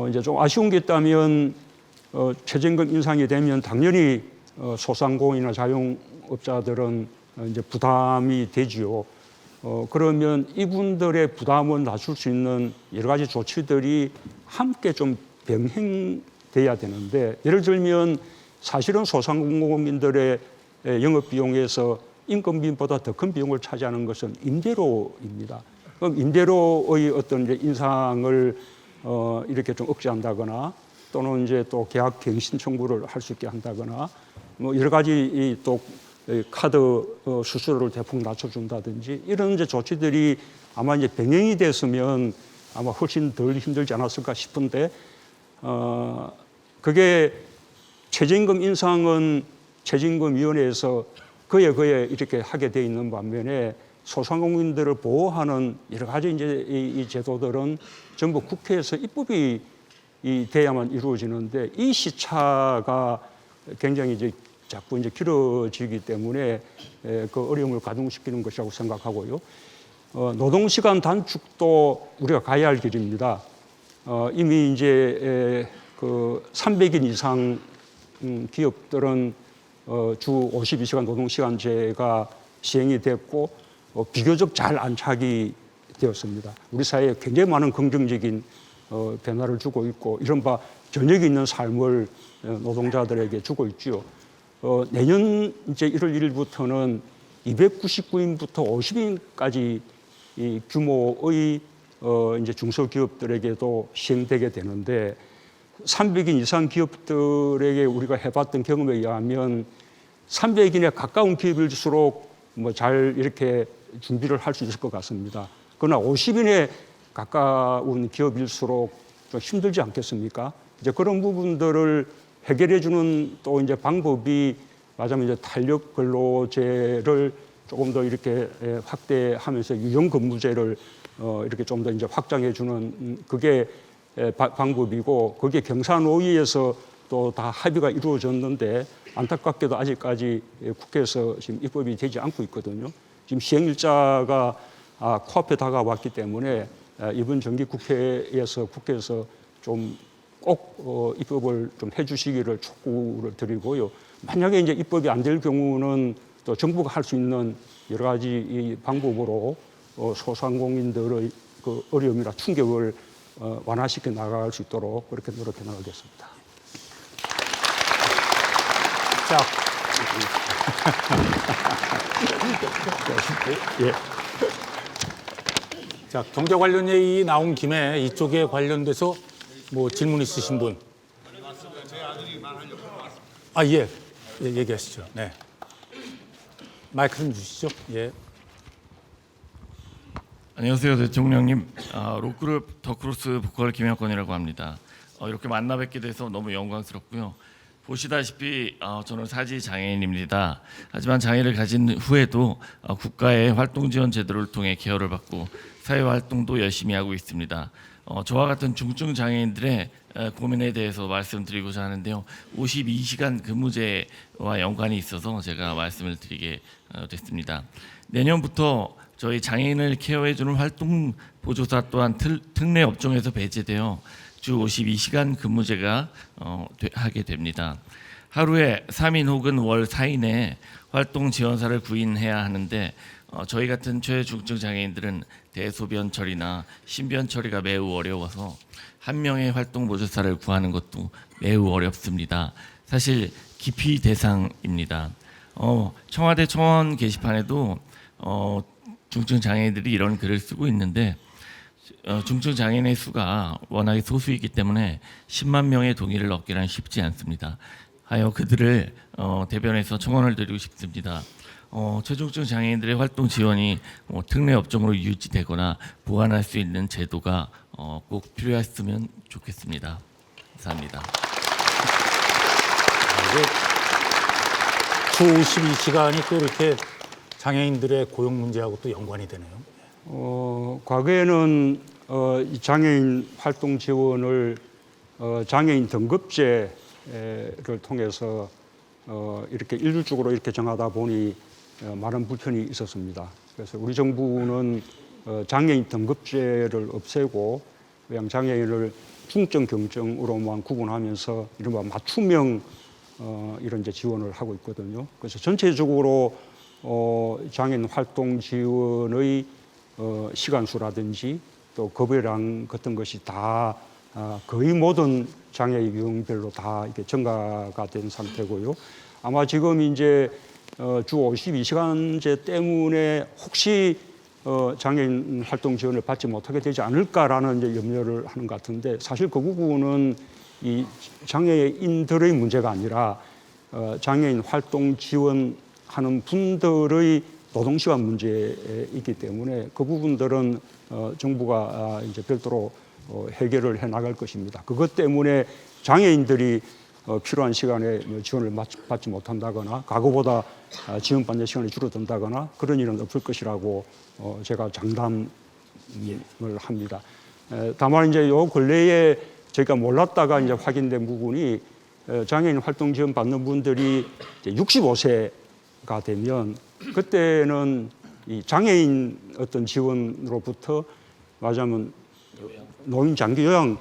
이제 좀 아쉬운 게 있다면 최저임금 인상이 되면 당연히 소상공인이나 자영업자들은 이제 부담이 되지요. 그러면 이분들의 부담을 낮출 수 있는 여러 가지 조치들이 함께 좀 병행돼야 되는데 예를 들면 사실은 소상공인들의 영업 비용에서 인건비보다 더 큰 비용을 차지하는 것은 임대료입니다. 그럼 임대료의 어떤 이제 인상을 이렇게 좀 억제한다거나 또는 이제 또 계약 갱신 청구를 할 수 있게 한다거나 뭐 여러 가지 또 카드 수수료를 대폭 낮춰준다든지 이런 이제 조치들이 아마 이제 병행이 됐으면 아마 훨씬 덜 힘들지 않았을까 싶은데 그게 최저임금 인상은 최저임금위원회에서 그에 이렇게 하게 돼 있는 반면에 소상공인들을 보호하는 여러 가지 이제 이 제도들은 전부 국회에서 입법이 돼야만 이루어지는데 이 시차가 굉장히 이제 자꾸 이제 길어지기 때문에 그 어려움을 가중시키는 것이라고 생각하고요. 노동시간 단축도 우리가 가야 할 길입니다. 이미 이제 그 300인 이상 기업들은 주 52시간 노동시간제가 시행이 됐고 비교적 잘 안착이 되었습니다. 우리 사회에 굉장히 많은 긍정적인 변화를 주고 있고 이른바 저녁이 있는 삶을 노동자들에게 주고 있죠. 내년 이제 1월 1일부터는 299인부터 50인까지 이 규모의 이제 중소기업들에게도 시행되게 되는데 300인 이상 기업들에게 우리가 해봤던 경험에 의하면 300인에 가까운 기업일수록 뭐 잘 이렇게 준비를 할 수 있을 것 같습니다. 그러나 50인에 가까운 기업일수록 좀 힘들지 않겠습니까? 이제 그런 부분들을 해결해주는 또 이제 방법이 말하자면 이제 탄력 근로제를 조금 더 이렇게 확대하면서 유형 근무제를 이렇게 좀 더 이제 확장해주는 그게 방법이고 그게 경사노위에서 또 다 합의가 이루어졌는데 안타깝게도 아직까지 국회에서 지금 입법이 되지 않고 있거든요. 지금 시행일자가 코앞에 다가왔기 때문에 이번 정기 국회에서 좀 꼭 입법을 좀 해주시기를 촉구를 드리고요. 만약에 이제 입법이 안 될 경우는 또 정부가 할 수 있는 여러 가지 이 방법으로 소상공인들의 그 어려움이나 충격을 완화시켜 나갈 수 있도록 그렇게 노력해 나가겠습니다. 자, 예. 자, 경제 관련 얘기 나온 김에 이쪽에 관련돼서 뭐 질문 있으신 분? 아, 예. 예, 얘기하시죠. 네. 마이크 좀 주시죠. 예. 안녕하세요, 대통령님. 록그룹 더크로스 보컬 김영권이라고 합니다. 이렇게 만나 뵙게 돼서 너무 영광스럽고요. 보시다시피 저는 사지 장애인입니다. 하지만 장애를 가진 후에도 국가의 활동 지원 제도를 통해 케어를 받고 사회 활동도 열심히 하고 있습니다. 저와 같은 중증 장애인들의 고민에 대해서 말씀드리고자 하는데요. 52시간 근무제와 연관이 있어서 제가 말씀을 드리게 됐습니다. 내년부터 저희 장애인을 케어해주는 활동 보조사 또한 특례 업종에서 배제되어 주 52시간 근무제가 하게 됩니다. 하루에 3인 혹은 월 4인의 활동 지원사를 구인해야 하는데 저희 같은 최중증 장애인들은 대소변 처리나 신변 처리가 매우 어려워서 한 명의 활동 보조사를 구하는 것도 매우 어렵습니다. 사실 기피 대상입니다. 청와대 청원 게시판에도 중증 장애인들이 이런 글을 쓰고 있는데 중증 장애인의 수가 워낙에 소수이기 때문에 10만 명의 동의를 얻기란 쉽지 않습니다. 하여 그들을 대변해서 청원을 드리고 싶습니다. 최중증 장애인들의 활동 지원이 특례 업종으로 유지되거나 보완할 수 있는 제도가 꼭 필요했으면 좋겠습니다. 감사합니다. 주 52시간이 또 이렇게 장애인들의 고용 문제하고 또 연관이 되네요. 과거에는 이 장애인 활동 지원을 장애인 등급제를 통해서 이렇게 일률적으로 이렇게 정하다 보니 많은 불편이 있었습니다. 그래서 우리 정부는 장애인 등급제를 없애고 그냥 장애인을 중증 경증으로만 구분하면서 이른바 맞춤형 이런 이제 지원을 하고 있거든요. 그래서 전체적으로 장애인 활동 지원의 시간수라든지 또 급여량 같은 것이 다 거의 모든 장애 유형별로 다 이렇게 증가가 된 상태고요. 아마 지금 이제 주 52시간제 때문에 혹시 장애인 활동 지원을 받지 못하게 되지 않을까라는 이제 염려를 하는 것 같은데 사실 그 부분은 이 장애인들의 문제가 아니라 장애인 활동 지원하는 분들의 노동시간 문제이기 때문에 그 부분들은 정부가 이제 별도로 해결을 해 나갈 것입니다. 그것 때문에 장애인들이 필요한 시간에 지원을 받지 못한다거나 과거보다 지원받는 시간이 줄어든다거나 그런 일은 없을 것이라고 제가 장담을 합니다. 다만 이제 요 근래에 저희가 몰랐다가 이제 확인된 부분이 장애인 활동 지원 받는 분들이 이제 65세가 되면 그때는 이 장애인 어떤 지원으로부터 말하자면 노인 장기 요양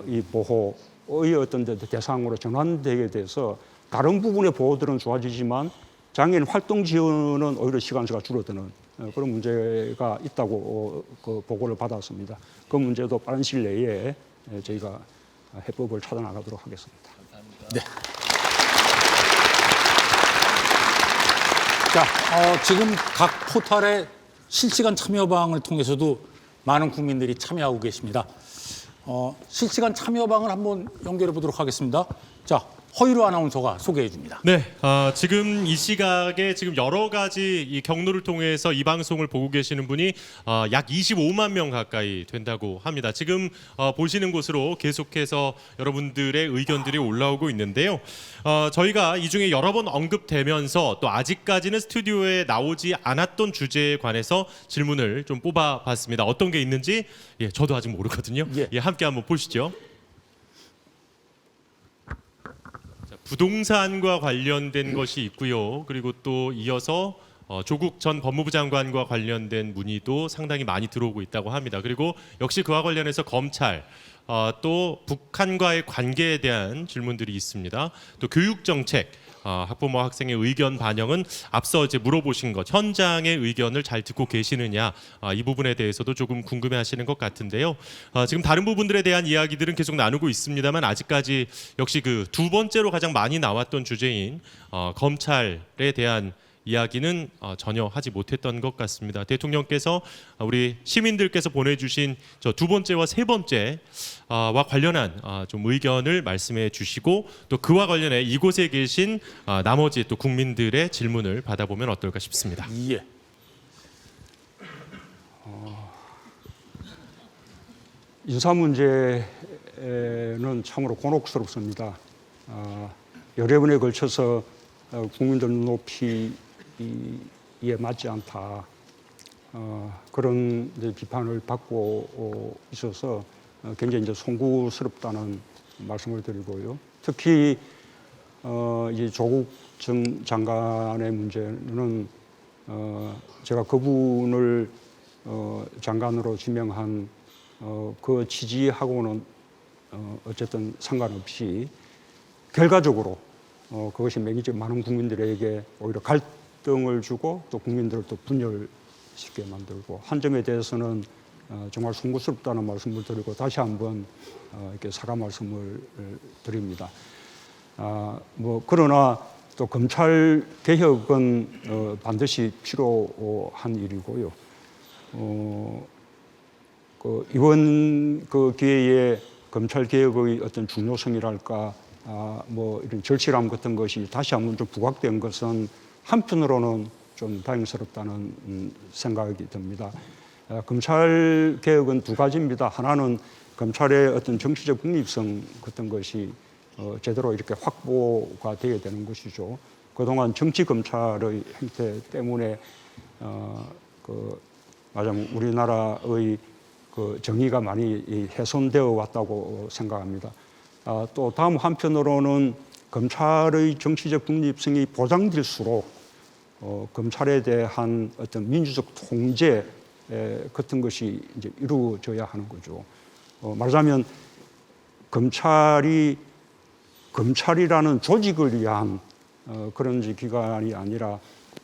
이 보호의 어떤 대상으로 전환되게 돼서 다른 부분의 보호들은 좋아지지만 장애인 활동 지원은 오히려 시간수가 줄어드는 그런 문제가 있다고 그 보고를 받았습니다. 그 문제도 빠른 시일 내에 저희가 해법을 찾아 나가도록 하겠습니다. 네. 자, 지금 각 포털의 실시간 참여방을 통해서도 많은 국민들이 참여하고 계십니다. 실시간 참여방을 한번 연결해 보도록 하겠습니다. 자, 허유루 아나운서가 소개해 줍니다. 네, 지금 이 시각에 지금 여러 가지 이 경로를 통해서 이 방송을 보고 계시는 분이 약 25만 명 가까이 된다고 합니다. 지금 보시는 곳으로 계속해서 여러분들의 의견들이 올라오고 있는데요. 저희가 이 중에 여러 번 언급되면서 또 아직까지는 스튜디오에 나오지 않았던 주제에 관해서 질문을 좀 뽑아봤습니다. 어떤 게 있는지 저도 아직 모르거든요. 함께 한번 보시죠. 부동산과 관련된 것이 있고요. 그리고 또 이어서 조국 전 법무부 장관과 관련된 문의도 상당히 많이 들어오고 있다고 합니다. 그리고 역시 그와 관련해서 검찰, 또 북한과의 관계에 대한 질문들이 있습니다. 또 교육정책, 학부모 학생의 의견 반영은 앞서 이제 물어보신 것, 현장의 의견을 잘 듣고 계시느냐, 이 부분에 대해서도 조금 궁금해하시는 것 같은데요. 지금 다른 부분들에 대한 이야기들은 계속 나누고 있습니다만 아직까지 역시 그 두 번째로 가장 많이 나왔던 주제인 검찰에 대한 이야기는 전혀 하지 못했던 것 같습니다. 대통령께서 우리 시민들께서 보내주신 저 두 번째와 세 번째와 관련한 좀 의견을 말씀해 주시고 또 그와 관련해 이곳에 계신 나머지 또 국민들의 질문을 받아보면 어떨까 싶습니다. 예. 인사 문제는 참으로 곤혹스럽습니다. 여러 번에 걸쳐서 국민들 높이에 맞지 않다. 그런 비판을 받고 있어서 굉장히 이제 송구스럽다는 말씀을 드리고요. 특히 이제 조국 전 장관의 문제는 제가 그분을 장관으로 지명한 그 취지하고는 어쨌든 상관없이 결과적으로 그것이 매니저 많은 국민들에게 오히려 갈등을 주고 또 국민들을 또 분열시키게 만들고 한 점에 대해서는 정말 송구스럽다는 말씀을 드리고 다시 한번 이렇게 사과 말씀을 드립니다. 그러나 또 검찰 개혁은 반드시 필요한 일이고요. 이번 기회에 검찰 개혁의 어떤 중요성이랄까, 이런 절실함 같은 것이 다시 한번 좀 부각된 것은 한편으로는 좀 다행스럽다는 생각이 듭니다. 검찰 개혁은 두 가지입니다. 하나는 검찰의 어떤 정치적 국립성 같은 것이 제대로 이렇게 확보가 되어야 되는 것이죠. 그동안 정치 검찰의 행태 때문에 말하자면 우리나라의 정의가 많이 훼손되어 왔다고 생각합니다. 또 다음 한편으로는 검찰의 정치적 국립성이 보장될수록 검찰에 대한 어떤 민주적 통제 같은 것이 이제 이루어져야 하는 거죠. 말하자면 검찰이라는 조직을 위한 그런 기관이 아니라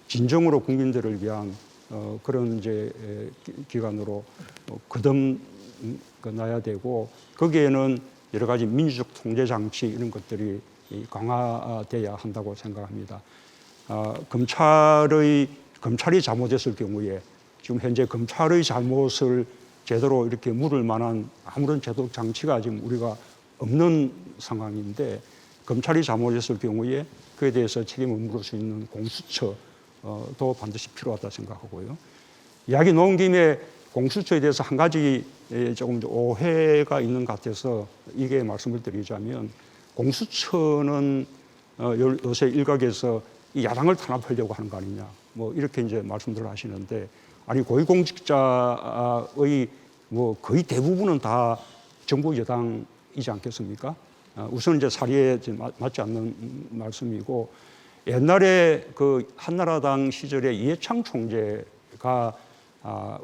진정으로 국민들을 위한 그런 이제 기관으로 거듭나야 되고 거기에는 여러 가지 민주적 통제 장치 이런 것들이 강화돼야 한다고 생각합니다. 검찰이 잘못했을 경우에 지금 현재 검찰의 잘못을 제대로 이렇게 물을 만한 아무런 제도적 장치가 지금 우리가 없는 상황인데 검찰이 잘못했을 경우에 그에 대해서 책임을 물을 수 있는 공수처도 반드시 필요하다 생각하고요. 이야기 놓은 김에 공수처에 대해서 한 가지 조금 오해가 있는 것 같아서 이게 말씀을 드리자면 공수처는 요새 일각에서 이 야당을 탄압하려고 하는 거 아니냐 이렇게 이제 말씀들을 하시는데 아니 고위공직자의 거의 대부분은 다 정부 여당이지 않겠습니까? 우선 이제 사리에 맞지 않는 말씀이고 옛날에 그 한나라당 시절에 이해창 총재가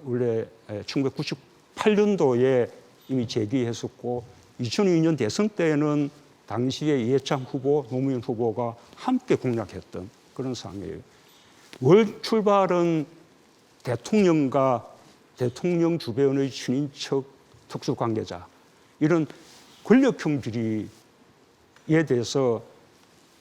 원래 1998년도에 이미 제기했었고 2002년 대선 때는 당시에 이해창 후보, 노무현 후보가 함께 공략했던 그런 상황이에요. 월 출발은 대통령과 대통령 주변의 친인척 특수관계자 이런 권력형 비리에 대해서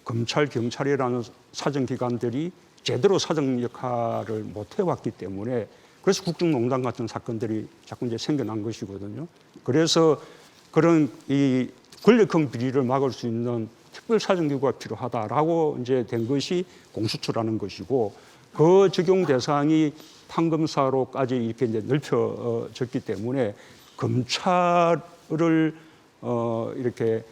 검찰, 경찰이라는 사정기관들이 제대로 사정 역할을 못 해왔기 때문에 그래서 국정농단 같은 사건들이 자꾸 이제 생겨난 것이거든요. 그래서 그런 이 권력형 비리를 막을 수 있는 특별 사정기구가 필요하다라고 이제 된 것이 공수처라는 것이고 그 적용 대상이 판검사로까지 이렇게 이제 넓혀졌기 때문에 검찰을 이렇게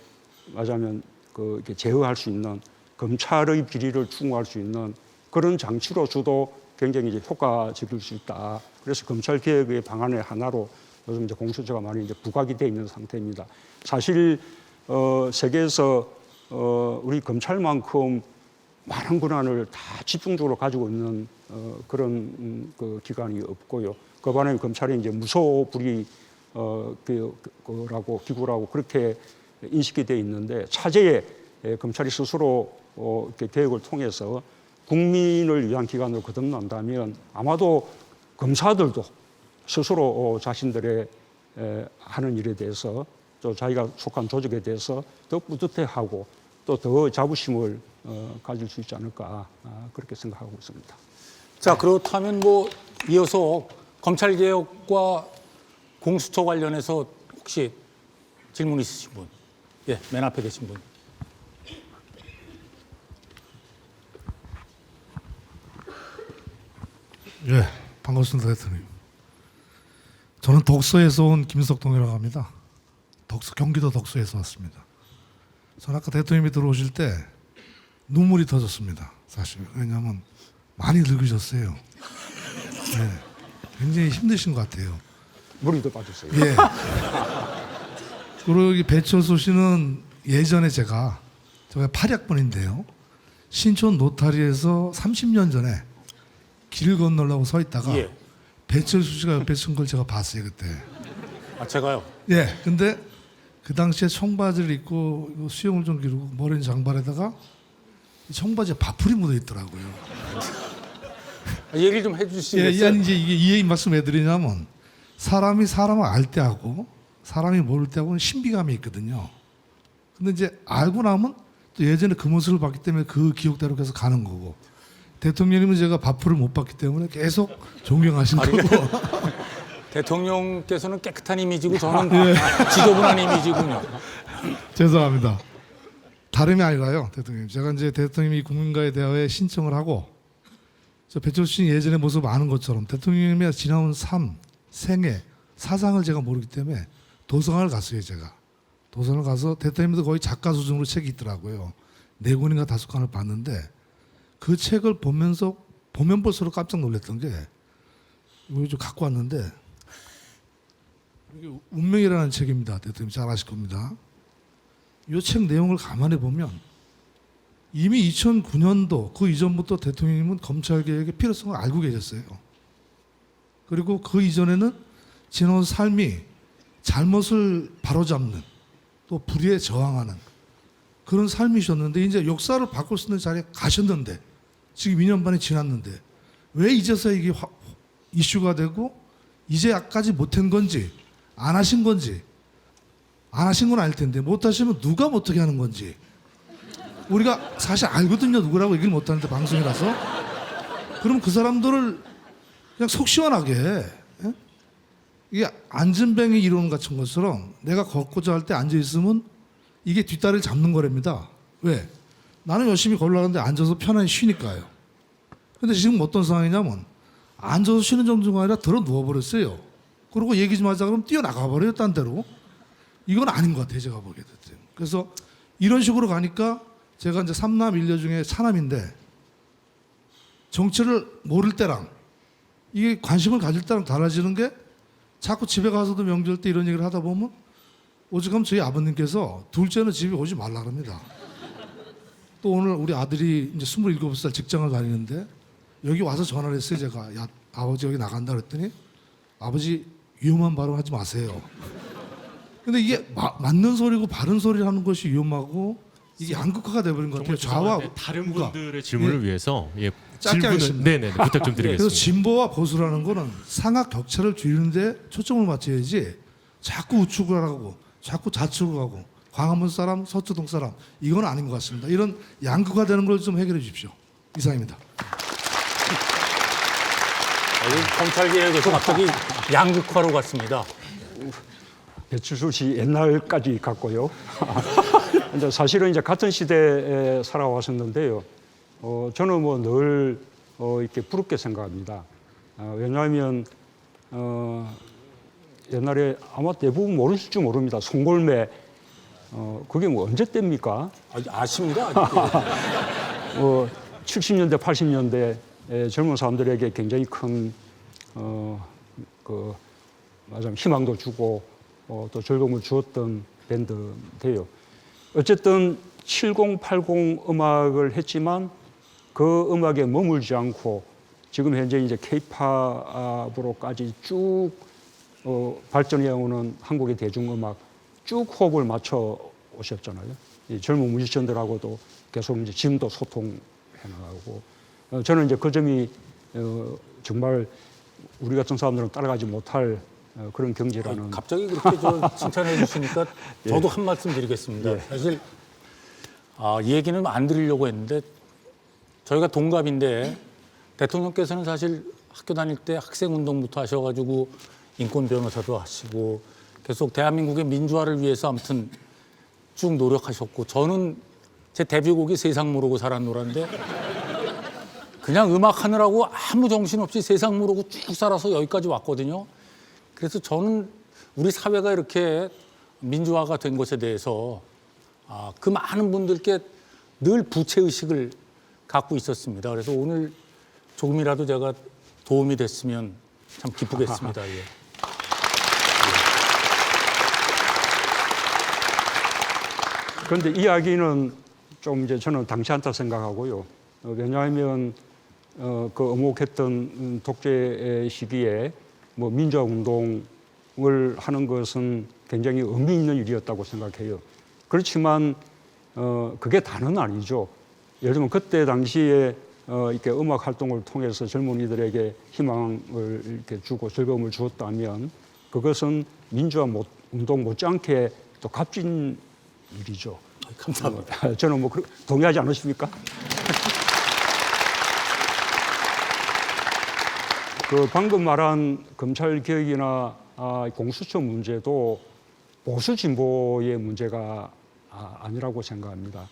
말하자면 이렇게 제어할 수 있는 검찰의 비리를 추궁할 수 있는 그런 장치로서도 굉장히 이제 효과적일 수 있다. 그래서 검찰 개혁의 방안의 하나로 요즘 이제 공수처가 많이 이제 부각이 돼 있는 상태입니다. 사실 세계에서 우리 검찰만큼 많은 권한을 다 집중적으로 가지고 있는 그런 그 기관이 없고요. 그 반면에 검찰이 이제 무소불위 기구라고 그렇게 인식이 돼 있는데 차제에 검찰이 스스로 이렇게 개혁을 통해서 국민을 위한 기관으로 거듭난다면 아마도 검사들도 스스로 자신들의 하는 일에 대해서 또 자기가 속한 조직에 대해서 더 뿌듯해하고 또 더 자부심을 가질 수 있지 않을까 그렇게 생각하고 있습니다. 자, 그렇다면 이어서 검찰 개혁과 공수처 관련해서 혹시 질문 있으신 분? 예, 맨 앞에 계신 분. 예, 반갑습니다, 대통령. 저는 덕소에서 온 김석동이라고 합니다. 경기도 덕소에서 왔습니다. 저는 아까 대통령이 들어오실 때 눈물이 터졌습니다. 사실 왜냐하면 많이 늙으셨어요. 네, 굉장히 힘드신 것 같아요. 물이 더 빠졌어요. 예. 그리고 배철수 씨는 예전에 제가 8학번인데요. 신촌 노타리에서 30년 전에 길 건너려고 서 있다가 예. 배철수 씨가 옆에 선 걸 제가 봤어요 그때. 아, 제가요? 예. 근데 그 당시에 청바지를 입고 수염을 좀 기르고 머리는 장발에다가 청바지에 밥풀이 묻어 있더라고요. 얘기 좀 해주시겠어요? 예, 이제 이게 이 말씀해드리냐면 사람이 사람을 알 때 하고 사람이 모를 때 하고는 신비감이 있거든요. 근데 이제 알고 나면 또 예전에 그 모습을 봤기 때문에 그 기억대로 계속 가는 거고, 대통령님은 제가 밥풀을 못 봤기 때문에 계속 존경하신 거고. 대통령께서는 깨끗한 이미지고 저는 지저분한 이미지군요. 죄송합니다. 다름이 아니라요, 대통령님. 제가 이제 대통령이 국민과의 대화에 신청을 하고, 저 배철수 씨 예전의 모습 아는 것처럼 대통령님의 지나온 삶, 생애, 사상을 제가 모르기 때문에 도서관을 갔어요, 제가. 도서관을 가서 대통령님도 거의 작가 수준으로 책이 있더라고요. 4권인가 5권을 봤는데 그 책을 보면서 보면 볼수록 깜짝 놀랐던 게, 이거 좀 갖고 왔는데, 이게 운명이라는 책입니다. 대통령 잘 아실 겁니다. 이 책 내용을 가만히 보면 이미 2009년도 그 이전부터 대통령님은 검찰개혁의 필요성을 알고 계셨어요. 그리고 그 이전에는 지나온 삶이 잘못을 바로잡는, 또 불의에 저항하는 그런 삶이셨는데, 이제 역사를 바꿀 수 있는 자리에 가셨는데, 지금 2년 반이 지났는데 왜 이제서 이게 이슈가 되고 이제까지 못한 건지, 안 하신 건지, 안 하신 건 아닐 텐데 못 하시면 누가 못하게 하는 건지 우리가 사실 알거든요. 누구라고 얘기를 못 하는데 방송이라서. 그럼 그 사람들을 그냥 속 시원하게, 예? 이게 안전뱅이 이론 같은 것처럼 내가 걷고자 할 때 앉아 있으면 이게 뒷다리를 잡는 거랍니다. 왜? 나는 열심히 걸어가는데 앉아서 편안히 쉬니까요. 근데 지금 어떤 상황이냐면 앉아서 쉬는 정도가 아니라 들어 누워버렸어요. 그리고 얘기 좀 하자 그러면 뛰어나가 버려요, 딴 데로. 이건 아닌 것 같아요, 제가 보기에도. 그래서 이런 식으로 가니까 제가 이제 3남 1녀 중에 4남인데 정치를 모를 때랑 이게 관심을 가질 때랑 달라지는 게, 자꾸 집에 가서도 명절 때 이런 얘기를 하다 보면 오죽하면 저희 아버님께서 둘째는 집에 오지 말라 그럽니다. 또 오늘 우리 아들이 이제 27살 직장을 다니는데 여기 와서 전화를 했어요. 제가, 야, 아버지 여기 나간다 그랬더니, 아버지 위험한 발언 하지 마세요. 근데 이게 맞는 소리고 바른 소리를 하는 것이 위험하고 이게 양극화가 돼버린 것 같아요. 좌와 다른 우가. 분들의 질문을 예. 위해서 짧게 질문을 하겠습니다. 네네 부탁 좀 드리겠습니다. 그래서 진보와 보수라는 거는 상하 격차를 줄이는데 초점을 맞춰야지, 자꾸 우측을 하고 자꾸 좌측을 하고 광화문 사람, 서초동 사람, 이건 아닌 것 같습니다. 이런 양극화 되는 걸 좀 해결해 주십시오. 이상입니다. 검찰개혁에서 갑자기 양극화로 갔습니다. 배철수 씨 옛날까지 갔고요. 이제 사실은 이제 같은 시대에 살아왔었는데요. 저는 뭐 늘 이렇게 부럽게 생각합니다. 왜냐하면 옛날에 아마 대부분 모르실지 모릅니다. 송골매, 그게 뭐 언제 때입니까? 아십니다. 70년대, 80년대 젊은 사람들에게 굉장히 큰 맞아요, 희망도 주고 또 즐거움을 주었던 밴드인데요. 어쨌든 70, 80 음악을 했지만 그 음악에 머물지 않고 지금 현재 이제 K-팝으로까지 쭉 발전해 오는 한국의 대중음악 쭉 호흡을 맞춰 오셨잖아요. 이 젊은 뮤지션들하고도 계속 이제 지금도 소통해 나가고, 저는 이제 그 점이 정말 우리 같은 사람들은 따라가지 못할 그런 경제라는. 갑자기 그렇게 칭찬해 주시니까 저도 한 말씀 드리겠습니다. 사실 이 얘기는 안 드리려고 했는데, 저희가 동갑인데 대통령께서는 사실 학교 다닐 때 학생운동부터 하셔가지고 인권 변호사도 하시고 계속 대한민국의 민주화를 위해서 아무튼 쭉 노력하셨고, 저는 제 데뷔곡이 세상 모르고 살았노라인데 그냥 음악 하느라고 아무 정신없이 세상 모르고 쭉 살아서 여기까지 왔거든요. 그래서 저는 우리 사회가 이렇게 민주화가 된 것에 대해서 그 많은 분들께 늘 부채의식을 갖고 있었습니다. 그래서 오늘 조금이라도 제가 도움이 됐으면 참 기쁘겠습니다. 예. 그런데 이야기는 좀 이제 저는 당치 않다 생각하고요. 왜냐하면 그 엄혹했던 독재 시기에 뭐 민주화 운동 하는 것은 굉장히 의미 있는 일이었다고 생각해요. 그렇지만 그게 다는 아니죠. 예를 들면 그때 당시에 이렇게 음악 활동을 통해서 젊은이들에게 희망을 이렇게 주고 즐거움을 주었다면 그것은 민주화 운동 못지않게 또 값진 일이죠. 감사합니다. 저는 뭐 동의하지 않으십니까? 그 방금 말한 검찰 개혁이나 공수처 문제도 보수 진보의 문제가 아니라고 생각합니다.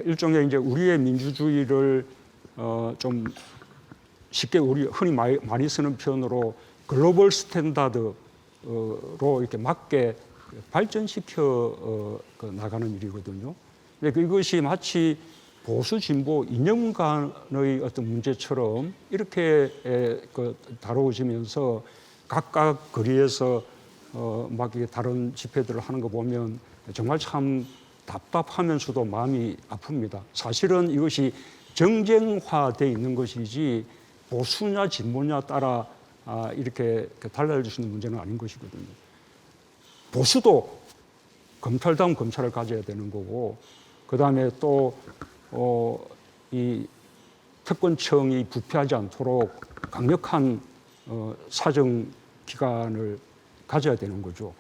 일종의 이제 우리의 민주주의를 좀 쉽게 우리 흔히 많이 쓰는 표현으로 글로벌 스탠다드로 이렇게 맞게 발전시켜 나가는 일이거든요. 근데 이것이 마치 보수 진보 이념 간의 어떤 문제처럼 이렇게 다루어지면서 각각 거리에서 막 이렇게 다른 집회들을 하는 거 보면 정말 참 답답하면서도 마음이 아픕니다. 사실은 이것이 정쟁화되어 있는 것이지 보수냐 진보냐 따라 이렇게 달라질 수 있는 문제는 아닌 것이거든요. 보수도 검찰다운 검찰을 가져야 되는 거고, 그 다음에 또 이 특권층이 부패하지 않도록 강력한 사정 기관을 가져야 되는 거죠.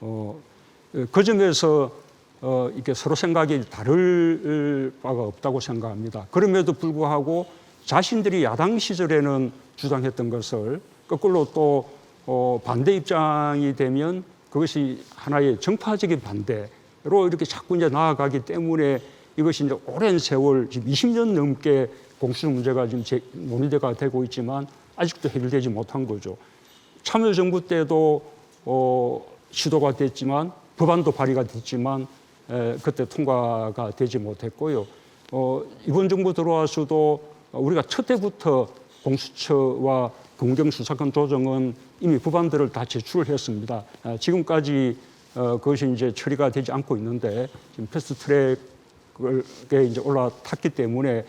그 점에서 이게 서로 생각이 다를 바가 없다고 생각합니다. 그럼에도 불구하고 자신들이 야당 시절에는 주장했던 것을 거꾸로 또 반대 입장이 되면 그것이 하나의 정파적인 반대로 이렇게 자꾸 이제 나아가기 때문에 이것이 이제 오랜 세월, 지금 20년 넘게 공수처 문제가 지금 논의가 되고 있지만 아직도 해결되지 못한 거죠. 참여정부 때도 시도가 됐지만 법안도 발의가 됐지만 그때 통과가 되지 못했고요. 이번 정부 들어와서도 우리가 첫 해부터 공수처와 검경수사권 조정은 이미 법안들을 다 제출을 했습니다. 지금까지 그것이 이제 처리가 되지 않고 있는데 지금 패스트트랙에 이제 올라탔기 때문에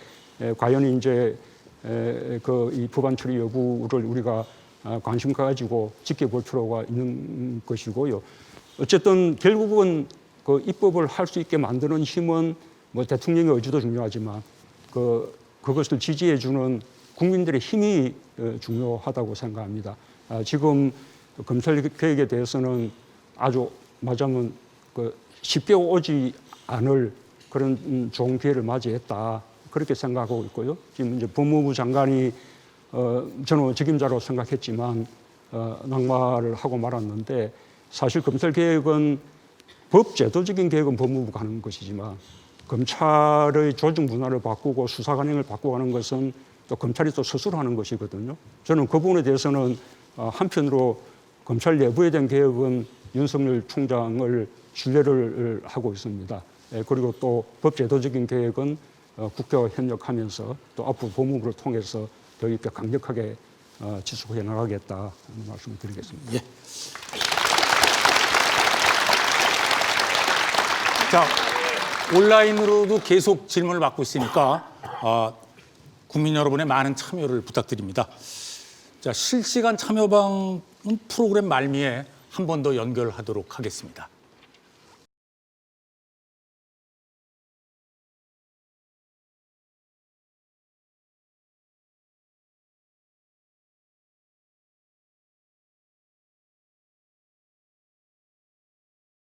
과연 이제 이 법안 처리 여부를 우리가 관심 가지고 지켜볼 필요가 있는 것이고요. 어쨌든 결국은 그 입법을 할 수 있게 만드는 힘은 뭐 대통령의 의지도 중요하지만 그것을 지지해주는 국민들의 힘이 중요하다고 생각합니다. 지금 검찰 개혁에 대해서는 아주 말하자면 쉽게 오지 않을 그런 좋은 기회를 맞이했다, 그렇게 생각하고 있고요. 지금 이제 법무부 장관이 저는 책임자로 생각했지만 낙마를 하고 말았는데, 사실 검찰 개혁은 법제도적인 개혁은 법무부가 하는 것이지만 검찰의 조직 문화를 바꾸고 수사 관행을 바꾸고 하는 것은 또 검찰이 또 스스로 하는 것이거든요. 저는 그 부분에 대해서는 한편으로 검찰 내부에 대한 개혁은 윤석열 총장을 신뢰를 하고 있습니다. 그리고 또 법제도적인 개혁은 국회와 협력하면서 또 앞으로 법무부를 통해서 더 이렇게 강력하게 지속해 나가겠다 말씀을 드리겠습니다. 예. 자, 온라인으로도 계속 질문을 받고 있으니까 국민 여러분의 많은 참여를 부탁드립니다. 자, 실시간 참여방은 프로그램 말미에 한 번 더 연결하도록 하겠습니다.